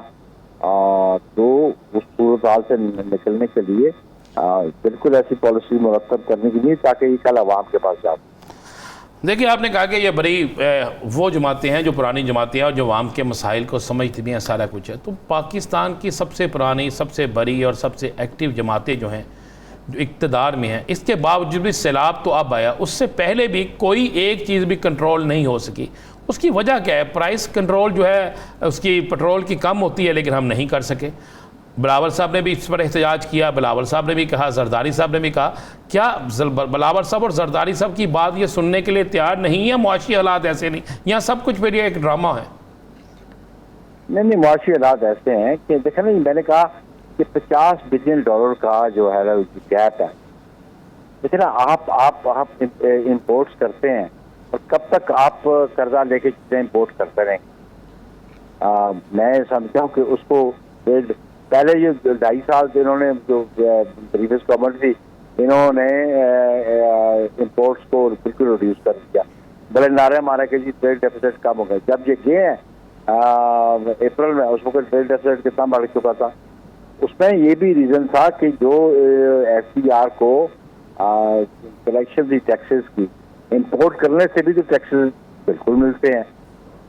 तो उस सूरत हाल से निकलने के लिए बिल्कुल ऐसी पॉलिसी मुरतब करने की नहीं, ताकि ये कल आवाम के पास जाए।
देखिए, आपने कहा कि ये बड़ी वो जमातें हैं जो पुरानी जमातें हैं और जो आवाम के मसाइल को समझती भी हैं, सारा कुछ है। तो पाकिस्तान की सबसे पुरानी, सबसे बड़ी और सबसे एक्टिव जमातें जो हैं, जो इक़्तिदार में हैं, इसके बावजूद भी सैलाब तो अब आया, उससे पहले भी कोई एक चीज़ भी कंट्रोल नहीं हो सकी। उसकी वजह क्या है? प्राइस कंट्रोल जो है उसकी पेट्रोल की कम होती है, लेकिन हम नहीं कर सके। बिलावल साहब ने भी इस पर एहतजाज किया, बिलावल साहब ने भी कहा, जरदारी साहब ने भी कहा। क्या बिलावल साहब और जरदारी साहब की बात ये सुनने के लिए तैयार नहीं है? मुआशी हालात ऐसे नहीं, यहाँ सब कुछ फिर ये एक ड्रामा है?
नहीं, मुआशी हालात ऐसे हैं कि देखें ना, मैंने कहा कि $50 बिलियन का जो है गैप है। देखिए ना, आप इम्पोर्ट्स करते हैं और कब तक आप कर्जा लेके चीजें इम्पोर्ट करते रहेंगे? मैं समझता हूँ कि उसको ट्रेड पहले ये 2.5 साल से इन्होंने जो प्रीवियस गवर्नमेंट थी, इन्होंने इंपोर्ट्स को बिल्कुल रिड्यूस कर दिया। बड़े नारे मारे कि जी ट्रेड डेफिसिट कम हो गए। जब ये गए हैं अप्रैल में, उस वक्त ट्रेड डेफिसिट कितना बढ़ चुका था। उसमें ये भी रीजन था कि जो FCR को कलेक्शन थी टैक्सेस की, इंपोर्ट करने से भी तो टैक्सेस बिल्कुल मिलते हैं,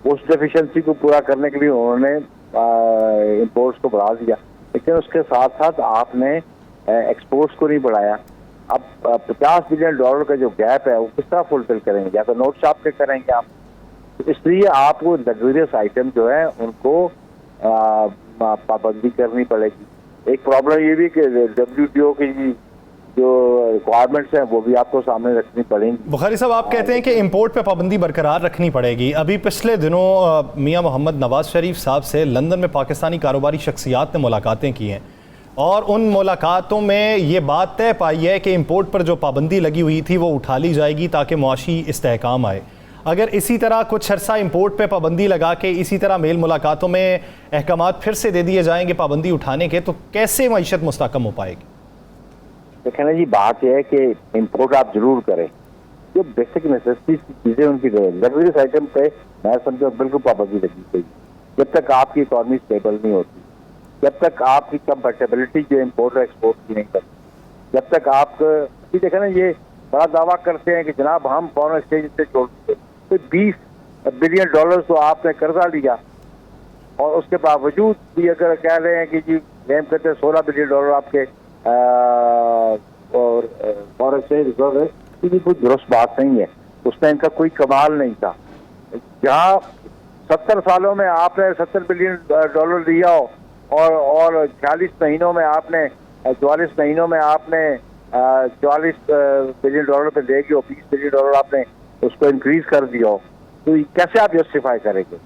उस डेफिशिएंसी को पूरा करने के लिए उन्होंने इंपोर्ट्स को बढ़ा दिया। लेकिन उसके साथ साथ आपने एक्सपोर्ट्स को नहीं बढ़ाया। अब $50 बिलियन का जो गैप है वो किस तरह फुलफिल करेंगे? या तो नोट छाप के करेंगे आप। तो इसलिए आपको लग्जरियस आइटम जो है उनको पाबंदी करनी पड़ेगी। एक प्रॉब्लम ये भी कि WTO की जो रिक्वायरमेंट्स हैं वो भी आपको सामने रखनी पड़ेंगी।
बुखारी साहब, आप कहते हैं कि इंपोर्ट पे पाबंदी बरकरार रखनी पड़ेगी। अभी पिछले दिनों मियां मोहम्मद नवाज शरीफ साहब से लंदन में पाकिस्तानी कारोबारी शख्सियात ने मुलाकातें की हैं और उन मुलाकातों में ये बात तय पाई है कि इंपोर्ट पर जो पाबंदी लगी हुई थी वो उठा ली जाएगी ताकि मुआशी इस्तेहकाम आए। अगर इसी तरह कुछ अरसा इंपोर्ट पे पाबंदी लगा के इसी तरह मेल मुलाकातों में अहकामात फिर से दे दिए जाएंगे पाबंदी उठाने के, तो कैसे मईशत मुस्तहकम हो पाएगी?
देखना जी, बात यह है कि इंपोर्ट आप जरूर करें, जो बेसिक नेसेसिटीज की चीजें उनकी लग्जरियस आइटम पे मैं समझता हूँ बिल्कुल पाबंदी लगनी चाहिए। जब तक आपकी इकॉनमी स्टेबल नहीं होती, जब तक आपकी कंपेटेबिलिटी जो इम्पोर्ट और एक्सपोर्ट की नहीं करती, जब तक आप देखा ना, ये बड़ा दावा करते हैं कि जनाब हम फॉरेन एक्सचेंज से छोड़ देते, तो $20 बिलियन तो आपने कर्जा लिया और उसके बावजूद भी अगर कह रहे हैं कि जी क्लेम करते हैं $16 बिलियन आपके और फॉरेन एक्सचेंज रिजर्व है, तो ये कोई दुरुस्त बात नहीं है। उसमें इनका कोई कमाल नहीं था। जहाँ 70 सालों में आपने $70 बिलियन लिया हो और 46 महीनों में आपने 44 महीनों में आपने $44 बिलियन पे देगी और $20 बिलियन आपने उसको इंक्रीज कर दिया हो, तो कैसे आप जस्टिफाई करेंगे?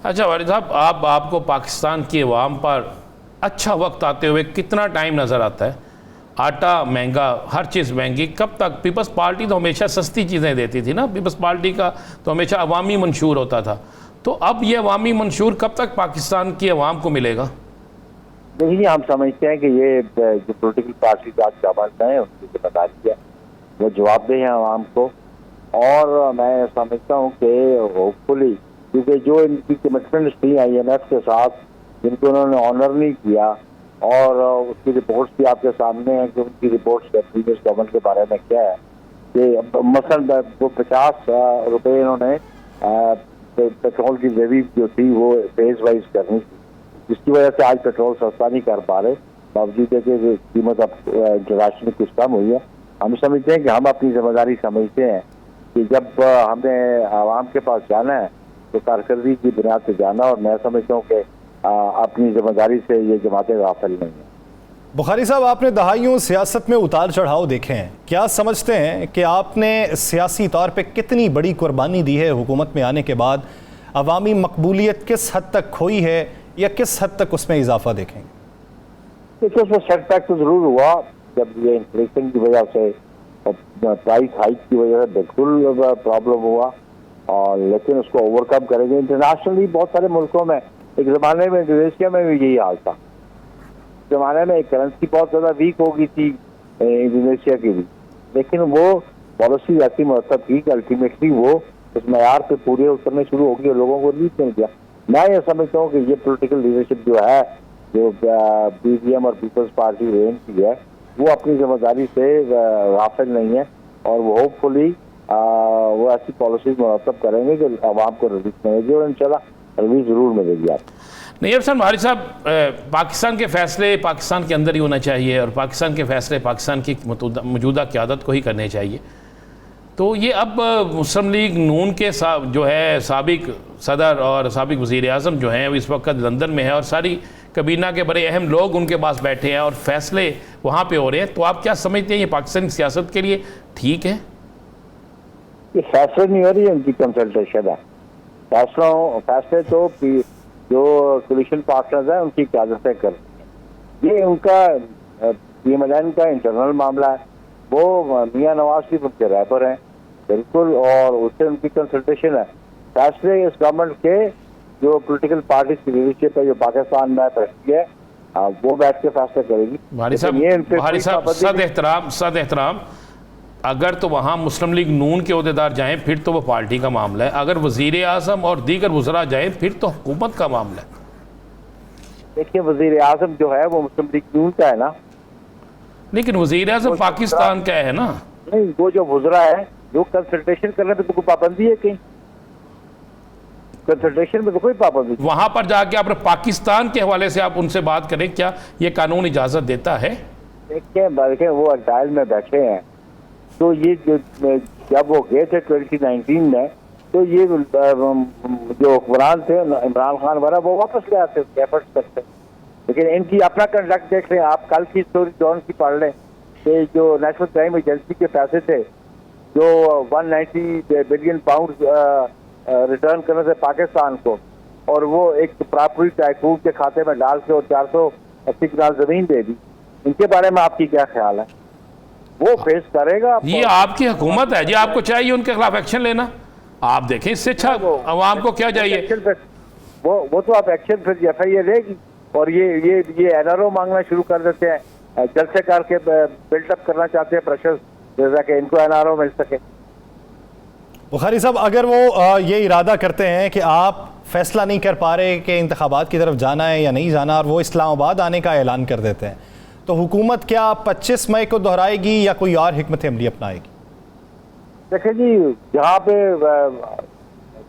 अच्छा वारिद साहब, आपको पाकिस्तान की अवाम पर अच्छा वक्त आते हुए कितना टाइम नज़र आता है? आटा महंगा, हर चीज़ महंगी, कब तक? पीपल्स पार्टी तो हमेशा सस्ती चीज़ें देती थी ना, पीपल्स पार्टी का तो हमेशा अवामी मंशूर होता था। तो अब ये अवामी मंशूर कब तक पाकिस्तान की अवाम को मिलेगा?
देखिए, हम समझते हैं कि ये जो पोलिटिकल पार्टी का गवर्नमेंट है उनकी जिम्मेदारी है, वो जवाबदेह है अवाम को। और मैं समझता हूँ कि होपफुली, क्योंकि जो इनकी कमिटमेंट्स थी IMF के साथ, जिनको उन्होंने ऑनर नहीं किया, और उसकी रिपोर्ट्स भी आपके सामने हैं कि उनकी रिपोर्ट्स प्रीवियस गवर्नमेंट के बारे में क्या है कि मसलन वो ₹50 इन्होंने पेट्रोल की लेवी जो थी वो फेज वाइज करनी थी, जिसकी वजह से आज पेट्रोल सस्ता नहीं कर पा रहे, बावजूद है कि कीमत अब इंटरनेशनल कुछ कम हुई है। हम समझते हैं कि हम अपनी जिम्मेदारी समझते हैं कि जब हमें आवाम के पास जाना है तो कारकर्दगी की बुनियाद पर जाना, और मैं समझता हूँ कि अपनी जिम्मेदारी से ये जमातें गाफिल नहीं है।
बुखारी साहब, आपने दहाइयों सियासत में उतार चढ़ाव देखे हैं। क्या समझते हैं कि आपने सियासी तौर पे कितनी बड़ी कुर्बानी दी है हुकूमत में आने के बाद? अवामी मकबूलियत किस हद तक खोई है या किस हद तक उसमें इजाफा देखेंगे?
देखिए, उसमें सेटबैक तो जरूर हुआ जब ये इन्फ्लेशन की वजह से, प्राइस हाइक की वजह से बिल्कुल प्रॉब्लम हुआ, और लेकिन उसको ओवरकम करेंगे। इंटरनेशनली बहुत सारे मुल्कों में, एक ज़माने में इंडोनेशिया में भी यही हाल था। ज़माने में करेंसी बहुत ज़्यादा वीक हो गई थी इंडोनेशिया की भी, लेकिन वो पॉलिसी ऐसी मरतब की कि अल्टीमेटली वो उस मैयार पे पूरे उतरने शुरू हो गई और लोगों को रिलीफ मिल गया। मैं ये समझता हूँ कि ये पोलिटिकल लीडरशिप जो है, जो BGM और पीपल्स पार्टी रेन की है, वो अपनी जिम्मेदारी से गाफिल नहीं है, और वो होपफुली वो ऐसी पॉलिसीज मरतब करेंगे कि आवाम को रिलीफ मिलेगी, और इंशाल्लाह रिलीफ जरूर मिलेगी। आप
नहीं, अब सर मारी साहब, पाकिस्तान के फैसले पाकिस्तान के अंदर ही होना चाहिए और पाकिस्तान के फैसले पाकिस्तान की मौजूदा क़यादत को ही करने चाहिए। तो ये अब मुस्लिम लीग नून के जो है साबिक सदर और साबिक वज़ीर आज़म जो हैं, वो इस वक्त लंदन में है और सारी कबीना के बड़े अहम लोग उनके पास बैठे हैं और फैसले वहाँ पे हो रहे हैं। तो आप क्या समझते हैं, ये पाकिस्तानी सियासत के लिए ठीक है?
ये फैसले नहीं हो रही है, उनकी कंसल्टेशन है। फैसले तो जो सोल्यूशन पार्टनर्स हैं उनकी क़यादतें कर, ये उनका PMLN का इंटरनल मामला है। वो मियां नवाज शरीफ उनके रहबर हैं बिल्कुल, और उससे उनकी कंसल्टेशन है। फैसले इस गवर्नमेंट के जो पॉलिटिकल पार्टी की लीडरशिप है जो पाकिस्तान में बैठती है वो बैठ के फैसला करेगी।
भारी साहब सद एहतराम, अगर तो वहाँ मुस्लिम लीग नून के अहदेदार जाएं फिर तो वो पार्टी का मामला है, अगर वज़ीर आज़म और दीगर वज़रा जाएं फिर तो हुकूमत का मामला है।
देखिए वज़ीर आज़म जो है वो मुस्लिम लीग नून का है ना,
लेकिन वज़ीर आज़म पाकिस्तान का है ना।
नहीं, वो जो वज़रा है जो कंसल्टेशन करने पे तो कोई पाबंदी है कहीं? कंसल्टेशन में तो कोई पाबंदी।
वहां पर जाके आप पाकिस्तान के हवाले से आप उनसे बात करें, क्या ये कानून इजाजत देता है?
देखिए वो अदालत में बैठे हैं, तो ये जो जब वो गए थे 2019 में, तो ये जो हुक्मरान थे इमरान खान वगैरह वो वापस ले आते एफर्ट्स करते, लेकिन इनकी अपना कंडक्ट देख लें आप। कल की स्टोरी डॉन की पढ़ लें कि जो नेशनल क्राइम एजेंसी के पैसे थे जो 190 बिलियन पाउंड रिटर्न करने थे पाकिस्तान को, और वो एक प्रॉपर्टी टाइकून के खाते में डाल के और 480 कनाल जमीन दे दी, इनके बारे में आपकी क्या ख्याल है? वो फेस करेगा?
ये आपकी हुकूमत है जी, आपको चाहिए उनके खिलाफ एक्शन लेना। आप देखें, इससे अच्छा अवाम को क्या चाहिए?
वो तो आप एक्शन फिर FIA लेगी, और ये NRO मांगना शुरू कर देते हैं, जलसे करके बिल्डअप करना चाहते हैं प्रेशर, जैसा कि इनको NRO मिल सके।
बुखारी साहब, अगर वो ये इरादा करते हैं कि आप फैसला नहीं कर पा रहे कि इंतखाबात की तरफ जाना है या नहीं जाना, और वो इस्लामाबाद आने का ऐलान कर देते हैं, तो हुकूमत क्या 25 मई को दोहराएगी या कोई और हिकमत अमली अपनाएगी?
देखिए जी, जहाँ पे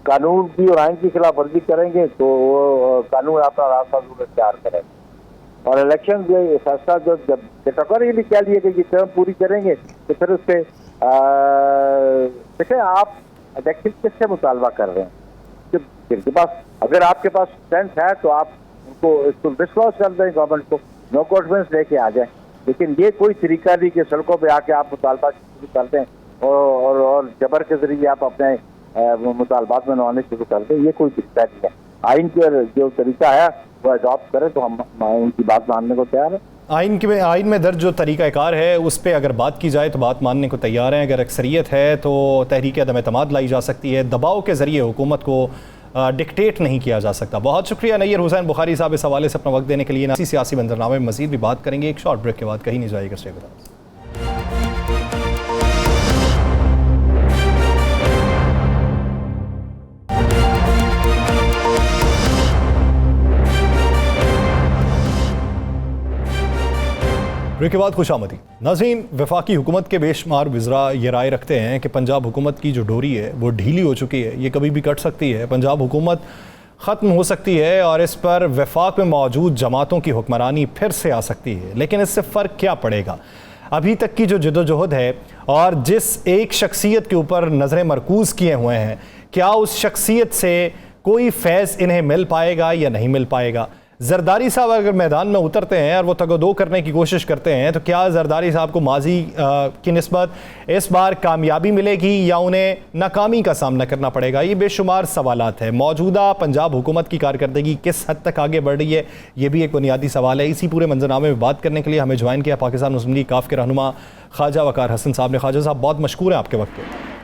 कानून की और आइन की खिलाफ वर्जी करेंगे तो वो कानून अपना रास्ता जरूर तैयार करेगा, और इलेक्शन जो फैसला जो जब टकर ये भी कह लिए कि ये टर्म पूरी करेंगे तो फिर उस पर देखिए आप इलेक्शन किससे मुतालबा कर रहे हैं? जिनके पास, अगर आपके पास स्ट्रेंथ है तो आप उनको इसको डिस्क्लोज कर दें, गवर्नमेंट को नो कॉन्फिडेंस लेके आ जाए, लेकिन ये कोई तरीका नहीं कि सड़कों पे आके आप मुतालबा शुरू कर दें और जबर के जरिए आप अपने मुतालबात में मनवाने शुरू कर दें, ये कोई तरीका नहीं है। आइन के जो तरीका है वो अडॉप्ट करें तो हम उनकी बात मानने को तैयार है।
आइन में दर्ज जो तरीक़ाकार है उस पर अगर बात की जाए तो बात मानने को तैयार हैं। अगर अक्सरियत है तो तहरीक अदम एतमाद लाई जा सकती है, दबाव के ज़रिए हुकूमत को डिक्टेट नहीं किया जा सकता। बहुत शुक्रिया नैयर हुसैन बुखारी साहब इस हवाले से अपना वक्त देने के लिए। इसी सियासी मंजरनामे में मज़ीद भी बात करेंगे एक शॉर्ट ब्रेक के बाद, कहीं नहीं जाएगा। Stay with us. ब्रेक के बाद खुशामदी नाज़रीन, वफाकी हुकूमत के बेशुमार वज़रा ये राय रखते हैं कि पंजाब हुकूमत की जो डोरी है वो ढीली हो चुकी है, ये कभी भी कट सकती है, पंजाब हुकूमत ख़त्म हो सकती है और इस पर वफाक में मौजूद जमातों की हुक्मरानी फिर से आ सकती है। लेकिन इससे फ़र्क क्या पड़ेगा? अभी तक की जो जदोजहद है और जिस एक शख्सियत के ऊपर नज़रें मरकूज़ किए हुए हैं, क्या उस शख्सियत से कोई फैज़ इन्हें मिल पाएगा या नहीं मिल पाएगा? जरदारी साहब अगर मैदान में उतरते हैं और वो तगदो करने की कोशिश करते हैं तो क्या जरदारी साहब को माजी की निस्बत इस बार कामयाबी मिलेगी या उन्हें नाकामी का सामना करना पड़ेगा? ये बेशुमार सवालात है। मौजूदा पंजाब हुकूमत की कारकर्दगी किस हद तक आगे बढ़ रही है, ये भी एक बुनियादी सवाल है। इसी पूरे मंजरनामे में बात करने के लिए हमें ज्वाइन किया पाकिस्तान मुस्लिम लीग काफ के रहनुमा ख्वाजा वकार हसन साहब ने। ख्वाजा साहब बहुत मशकूर हैं आपके वक्त के।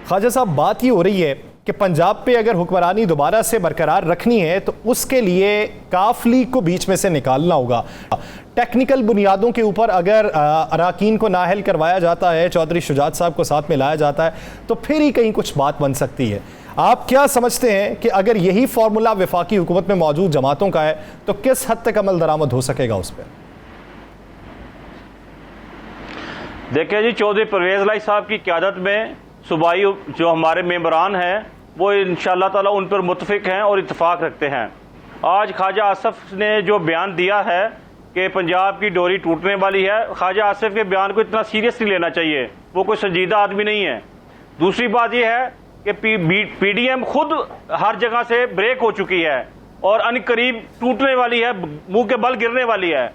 ख्वाजा साहब, बात ये हो रही है कि पंजाब पे अगर हुक्मरानी दोबारा से बरकरार रखनी है तो उसके लिए काफ लीग को बीच में से निकालना होगा। टेक्निकल बुनियादों के ऊपर अगर अराकीन को नाअहल करवाया जाता है, चौधरी शुजात साहब को साथ में लाया जाता है, तो फिर ही कहीं कुछ बात बन सकती है। आप क्या समझते हैं कि अगर यही फार्मूला वफाकी हुकूमत में मौजूद जमातों का है तो किस हद तक अमल दरामद हो सकेगा उस पर?
देखिए जी, चौधरी परवेज़ लाई साहब की क़यादत में सूबाई जो हमारे मेंबरान हैं वो इंशाअल्लाह ताला उन पर मुतफिक हैं और इत्तेफाक रखते हैं। आज ख्वाजा आसिफ ने जो बयान दिया है कि पंजाब की डोरी टूटने वाली है, ख्वाजा आसिफ के बयान को इतना सीरियस नहीं लेना चाहिए, वो कोई संजीदा आदमी नहीं है। दूसरी बात यह है कि PDM खुद हर जगह से ब्रेक हो चुकी है और अनकरीब टूटने वाली है, मुंह के बल गिरने वाली है।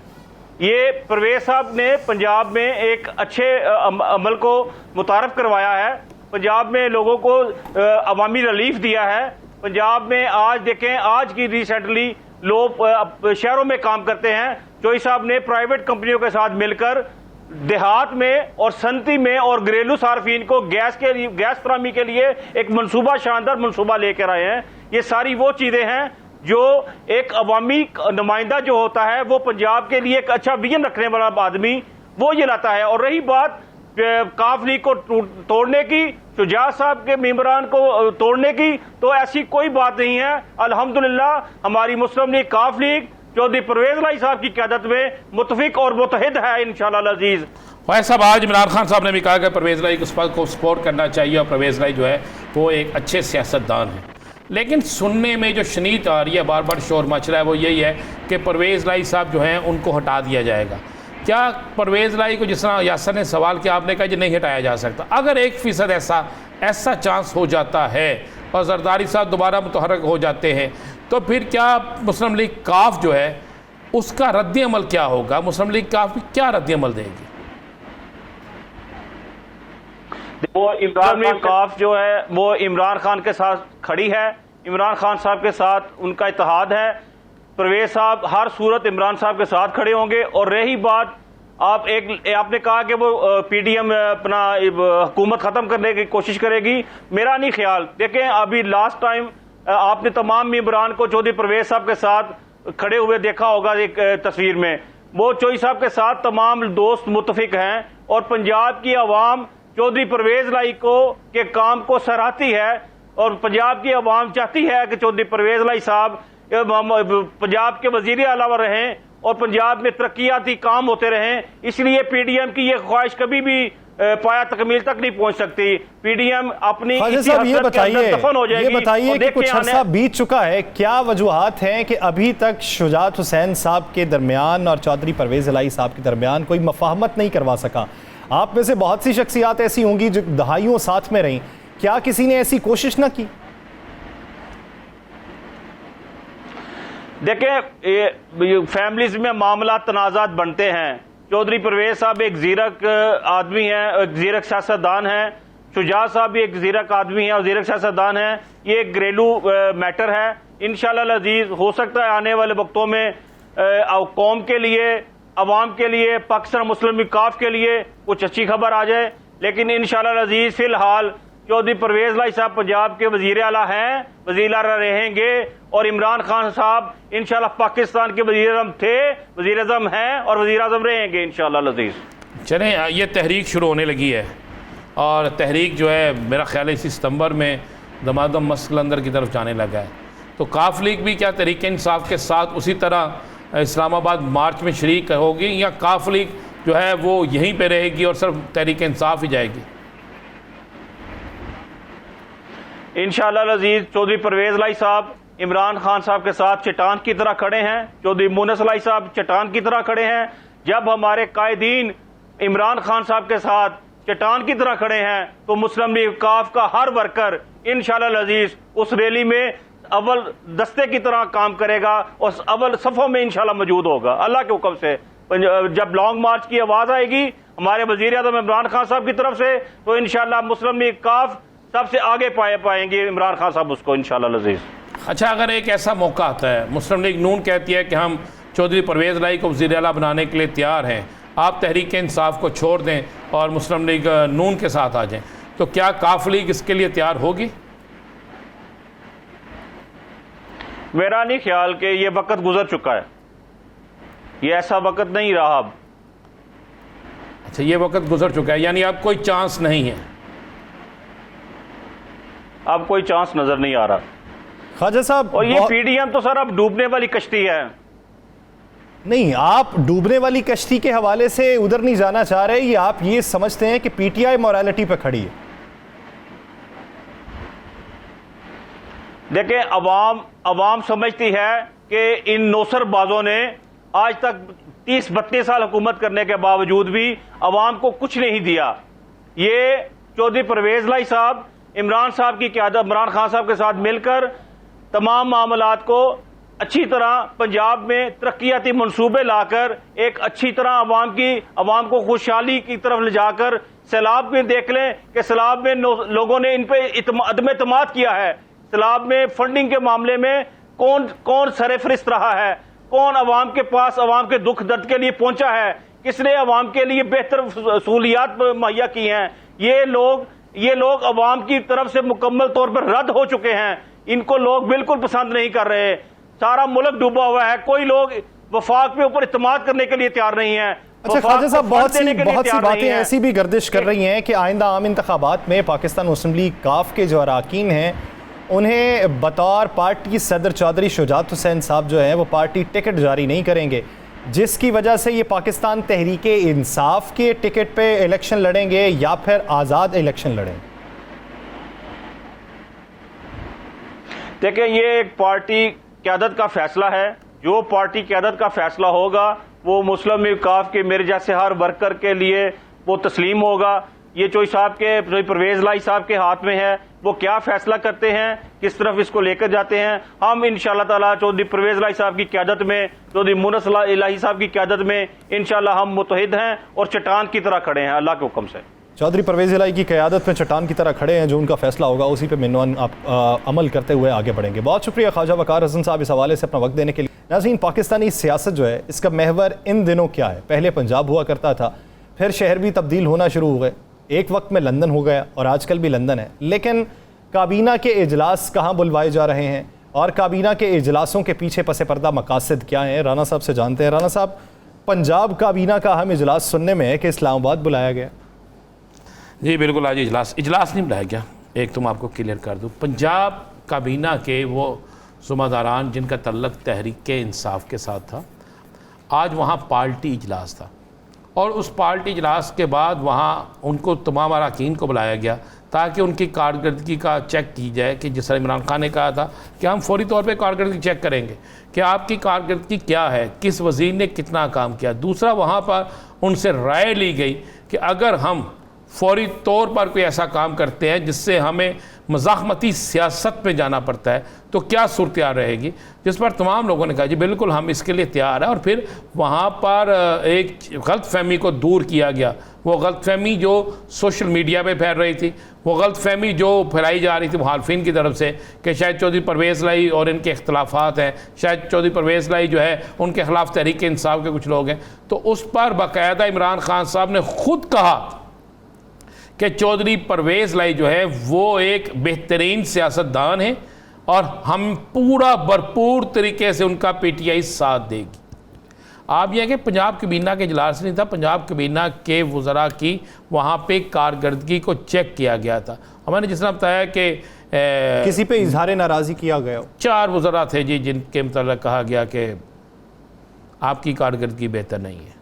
ये परवेज़ साहब ने पंजाब में एक अच्छे अमल को मुतारफ़ करवाया है, पंजाब में लोगों को अवामी रिलीफ दिया है। पंजाब में आज देखें, आज की रिसेंटली लोग शहरों में काम करते हैं, चौधरी साहब ने प्राइवेट कंपनियों के साथ मिलकर देहात में और सनती में और घरेलू सार्फिन को गैस फराहमी के लिए एक मनसूबा, शानदार मनसूबा लेकर आए हैं। ये सारी वो चीज़ें हैं जो एक अवामी नुमाइंदा जो होता है वो पंजाब के लिए एक अच्छा विजन रखने वाला आदमी वो ये लाता है। और रही बात काफ लीग को तोड़ने की, शुजात साहब के मेंबरान को तोड़ने की, तो ऐसी कोई बात नहीं है। अल्हम्दुलिल्लाह हमारी मुस्लिम लीग काफ लीग चौधरी परवेज लाई साहब की क़यादत में मुतफिक और मुतहिद है इंशाअल्लाह अजीज।
फैज साहब, आज इमरान खान साहब ने भी कहा कि परवेज लाई को सपोर्ट करना चाहिए और परवेज लाई जो है वो एक अच्छे सियासतदान हैं, लेकिन सुनने में जो शनीत आ रही है, बार बार शोर मच रहा है, वो यही है कि परवेज लाई साहब जो हैं उनको हटा दिया जाएगा। क्या परवेज लाई को, जिस तरह यासर ने सवाल किया, आपने कहा कि नहीं हटाया जा सकता, अगर 1% ऐसा चांस हो जाता है और जरदारी साहब दोबारा मुतहर्रिक हो जाते हैं, तो फिर क्या मुस्लिम लीग काफ जो है उसका रद्द अमल क्या होगा? मुस्लिम लीग काफ क्या रद्द अमल देगी?
वो इमरान काफ जो है वो इमरान खान के साथ खड़ी है, इमरान खान साहब के साथ उनका इत्तेहाद है। परवेज साहब हर सूरत इमरान साहब के साथ खड़े होंगे। और रही बात आपने कहा कि वो पीडीएम अपना हुकूमत ख़त्म करने की कोशिश करेगी, मेरा नहीं ख्याल। देखें अभी लास्ट टाइम आपने तमाम मेंबरान को चौधरी परवेज साहब के साथ खड़े हुए देखा होगा एक तस्वीर में, वो चौधरी साहब के साथ तमाम दोस्त मुतफिक हैं और पंजाब की आवाम चौधरी परवेज लाई के काम को सराहती है और पंजाब की आवाम चाहती है कि चौधरी परवेज लाई साहब पंजाब के वजीर आला रहें और पंजाब में तरक्याती काम होते रहें। इसलिए पीडीएम की ये ख्वाहिश कभी भी पाया तकमील तक नहीं पहुंच सकती। पीडीएम अपनी
ये बताइए कि कुछ अर्सा बीत चुका है, क्या वजूहात हैं कि अभी तक शुजात हुसैन साहब के दरमियान और चौधरी परवेज लाई साहब के दरमियान कोई मफाहमत नहीं करवा सका? आप में से बहुत सी शख्सियात ऐसी होंगी जो दहाइयों साथ में रहीं, क्या किसी ने ऐसी कोशिश ना की?
देखें फैमिलीज में मामला तनाज़ात बनते हैं। चौधरी परवेज साहब एक ज़ीरक आदमी हैं, एक ज़ीरक सियासतदान हैं, शुजात साहब भी एक ज़ीरक आदमी हैं और ज़ीरक सियासतदान हैं। ये एक घरेलू मैटर है। इंशाअल्लाह अजीज हो सकता है आने वाले वक्तों में कौम के लिए, अवाम के लिए, पाकिस्तान मुस्लिम लीग काफ के लिए कुछ अच्छी खबर आ जाए। लेकिन इंशाअल्लाह अजीज फिलहाल चौधरी परवेज लाई साहब पंजाब के वजीर आला हैं, वजीर आला रहेंगे और इमरान खान साहब इंशाअल्लाह पाकिस्तान के वजीर आज़म थे, वजीर आज़म हैं और वजीर आज़म रहेंगे इंशाअल्लाह अजीज।
चलें, ये तहरीक शुरू होने लगी है और तहरीक जो है मेरा ख्याल है इसी सितंबर में दमादम मस्कंदर की तरफ जाने लगा है। तो काफ लीग भी क्या तहरीक इंसाफ के साथ उसी तरह इस्लामाबाद मार्च में शरीक होगी या काफ लीग जो है वो यहीं पे रहेगी और सिर्फ तहरीक इंसाफ ही जाएगी?
इंशाअल्लाह अजीज चौधरी परवेज लाई साहब इमरान खान साहब के साथ चट्टान की तरह खड़े हैं, चौधरी मुनस लाई साहब चट्टान की तरह खड़े हैं। जब हमारे कायदीन इमरान खान साहब के साथ चट्टान की तरह खड़े हैं तो मुस्लिम लीग काफ का हर वर्कर इंशाअल्लाह अजीज उस रैली में अव्वल दस्ते की तरह काम करेगा और अव्वल सफ़ों में इंशाअल्लाह मौजूद होगा अल्लाह के हुक्म से। जब लॉन्ग मार्च की आवाज़ आएगी हमारे वज़ीर आज़म इमरान खान साहब की तरफ से तो इंशाअल्लाह मुस्लिम लीग काफ सबसे आगे पाएंगे इमरान खान साहब उसको इंशाअल्लाह अजीज।
अच्छा, अगर एक ऐसा मौका आता है, मुस्लिम लीग नून कहती है कि हम चौधरी परवेज लाई को वज़ीर आला बनाने के लिए तैयार हैं, आप तहरीक इंसाफ को छोड़ दें और मुस्लिम लीग नून के साथ आ जाएं, तो क्या काफ लीग इसके लिए तैयार होगी?
मेरा नहीं ख्याल कि ये वक्त गुजर चुका है, ये ऐसा वक्त नहीं रहा अब।
अच्छा, ये वक्त गुजर चुका है, यानी अब कोई चांस नहीं है?
अब कोई चांस नजर नहीं आ रहा
ख्वाजा साहब।
और ये पीडीएम तो सर अब डूबने वाली कश्ती है।
नहीं, आप डूबने वाली कश्ती के हवाले से उधर नहीं जाना चाह रहे, ये आप ये समझते हैं कि पीटीआई मोरालिटी पर खड़ी है?
देखें अवाम समझती है कि इन नौसरबाजों ने आज तक 30-32 साल हुकूमत करने के बावजूद भी अवाम को कुछ नहीं दिया। ये चौधरी परवेज लाई साहब इमरान साहब की क़यादत, इमरान खान साहब के साथ मिलकर तमाम मामलात को अच्छी तरह पंजाब में तरक्याती मंसूबे लाकर एक अच्छी तरह अवाम को खुशहाली की तरफ ले जाकर, सैलाब में देख लें कि सैलाब में लोगों ने इन पर अदम एतमाद किया है। सैलाब में फंडिंग के मामले में कौन सरफरिस्त रहा है, कौन अवाम के पास अवाम के दुख दर्द के लिए पहुंचा है, किसने अवाम के लिए बेहतर सहूलियात मुहैया की हैं। ये लोग अवाम की तरफ से मुकम्मल तौर पर रद्द हो चुके हैं, इनको लोग बिल्कुल पसंद नहीं कर रहे। सारा मुल्क डूबा हुआ है, कोई लोग वफाक पे ऊपर इत्मीनान करने के लिए तैयार नहीं है।
अच्छा ख्वाजा साहब, बहुत सी बातें ऐसी भी गर्दिश कर रही हैं कि आइंदा आम इंतखाबात में पाकिस्तान मुस्लिम लीग काफ के जो अरकान हैं उन्हें बतौर पार्टी सदर चौधरी शुजात हुसैन साहब जो हैं वो पार्टी टिकट जारी नहीं करेंगे, जिसकी वजह से ये पाकिस्तान तहरीक इंसाफ के टिकट पे इलेक्शन लड़ेंगे या फिर आज़ाद इलेक्शन लड़ेंगे।
देखिए, ये एक पार्टी क़यादत का फैसला है। जो पार्टी क़यादत का फैसला होगा वो मुस्लिम लीग काफ के मेरे जैसे हर वर्कर के लिए वो तस्लीम होगा। ये चौधरी साहब के, परवेज़ लाई साहब के हाथ में है, वो क्या फैसला करते हैं, किस तरफ इसको लेकर जाते हैं। हम इंशाअल्लाह ताला चौधरी परवेज़ लाई साहब की क़यादत में, चौधरी मुनस इलाही साहब की क़यादत में इंशाअल्लाह हम मुतहिद हैं और चट्टान की तरह खड़े हैं अल्लाह के हुक्म से।
चौधरी परवेज़ इलाही की क़यादत में चट्टान की तरह खड़े हैं, जो उनका फैसला होगा उसी पे मिनवान आप अमल करते हुए आगे बढ़ेंगे। बहुत शुक्रिया ख्वाजा वक़ार हसन साहब इस हवाले से अपना वक्त देने के लिए। नाज़रीन, पाकिस्तानी सियासत जो है इसका महवर इन दिनों क्या है? पहले पंजाब हुआ करता था, फिर शहर भी तब्दील होना शुरू हो गए, एक वक्त में लंदन हो गया और आजकल भी लंदन है। लेकिन काबीना के इजलास कहाँ बुलवाए जा रहे हैं और काबीना के इजलासों के पीछे पस पर्दा मकासद क्या हैं, राना साहब से जानते हैं। राना साहब, पंजाब काबीना का अहम इजलास सुनने में है कि इस्लामाबाद बुलाया गया।
जी बिल्कुल, आज इजलास नहीं बुलाया गया। एक तो मैं आपको क्लियर कर दूँ, पंजाब काबीना के वो ज़िम्मेदारान जिनका तल्लक तहरीक इंसाफ के साथ था, आज वहाँ पार्टी इजलास था और उस पार्टी इजलास के बाद वहाँ उनको तमाम अरकान को बुलाया गया ताकि उनकी कारकर्दगी का चेक की जाए कि जिस तरह इमरान खान ने कहा था कि हम फौरी तौर पे कारकर्दगी चेक करेंगे कि आपकी कारकर्दगी क्या है, किस वज़ीर ने कितना काम किया। दूसरा, वहाँ पर उनसे राय ली गई कि अगर हम फौरी तौर पर कोई ऐसा काम करते हैं जिससे हमें मज़ाहमती सियासत में जाना पड़ता है तो क्या सूरत रहेगी, जिस पर तमाम लोगों ने कहा जी बिल्कुल हम इसके लिए तैयार हैं। और फिर वहाँ पर एक गलतफहमी को दूर किया गया। वो गलतफहमी जो सोशल मीडिया पे फैल रही थी, वो गलतफहमी जो फैलाई जा रही थी मुखालफिन की तरफ से कि शायद चौधरी परवेज़ लाई और इनके इख्तलाफात हैं, शायद चौधरी परवेज़ लाई जो है उनके ख़िलाफ़ तहरीक इंसाफ के कुछ लोग हैं, तो उस पर बाकायदा इमरान खान साहब ने ख़ुद कहा कि चौधरी परवेज़ लाई जो है वो एक बेहतरीन सियासतदान है और हम पूरा भरपूर तरीके से उनका पीटीआई साथ देगी। आप यह कि पंजाब कबीना के इजलास नहीं था, पंजाब कबीना के वज़रा की वहाँ पे कारकर्दगी को चेक किया गया था। हमारे जिस तरह बताया कि
किसी पे इजहार नाराज़ी किया गया,
4 वज़रा थे जी जिनके मतलब कहा गया कि आपकी कारकर्दगी बेहतर नहीं है।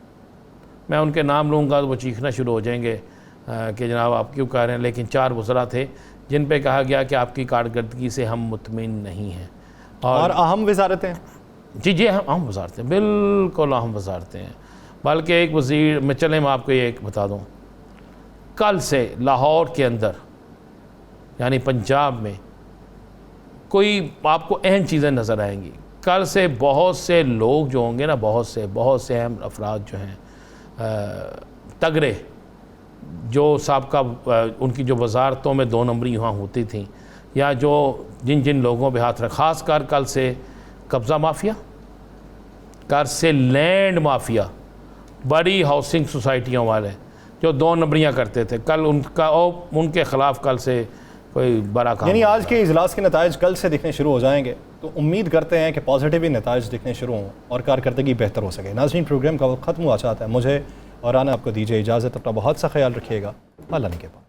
मैं उनके नाम लूँगा तो वो चीखना शुरू हो जाएंगे कि जनाब आप क्यों कह रहे हैं, लेकिन 4 वज़रा थे जिन पे कहा गया कि आपकी कारकर्दगी से हम मुतमिन नहीं हैं।
और अहम वज़ारतें,
जी अहम वज़ारतें, बिल्कुल अहम वज़ारतें हैं। बल्कि एक वज़ीर मैं चले मैं आपको ये एक बता दूँ, कल से लाहौर के अंदर यानी पंजाब में कोई आपको अहम चीज़ें नज़र आएंगी। कल से बहुत से लोग जो होंगे ना, बहुत से अहम अफराद जो हैं तगड़े, जो साबका उनकी जो वजारतों में 2 नंबरी वहाँ होती थी या जो जिन लोगों पे हाथ रखा, ख़ास कर कल से कब्ज़ा माफिया, कल से लैंड माफिया, बड़ी हाउसिंग सोसाइटियों वाले जो 2 नंबरियाँ करते थे, कल उनके ख़िलाफ़ कल से कोई बड़ा काम,
यानी आज के इजलास के नताइज कल से दिखने शुरू हो जाएंगे। तो उम्मीद करते हैं कि पॉजिटिव ही नताइज दिखने शुरू हों और कारकर्दगी बेहतर हो सके। नाज़रीन, प्रोग्राम का वक्त ख़त्म हुआ चाहता है, मुझे और आना आपको दीजिए इजाज़त। अपना बहुत सा ख्याल रखिएगा। अल्लाह ने के बाद।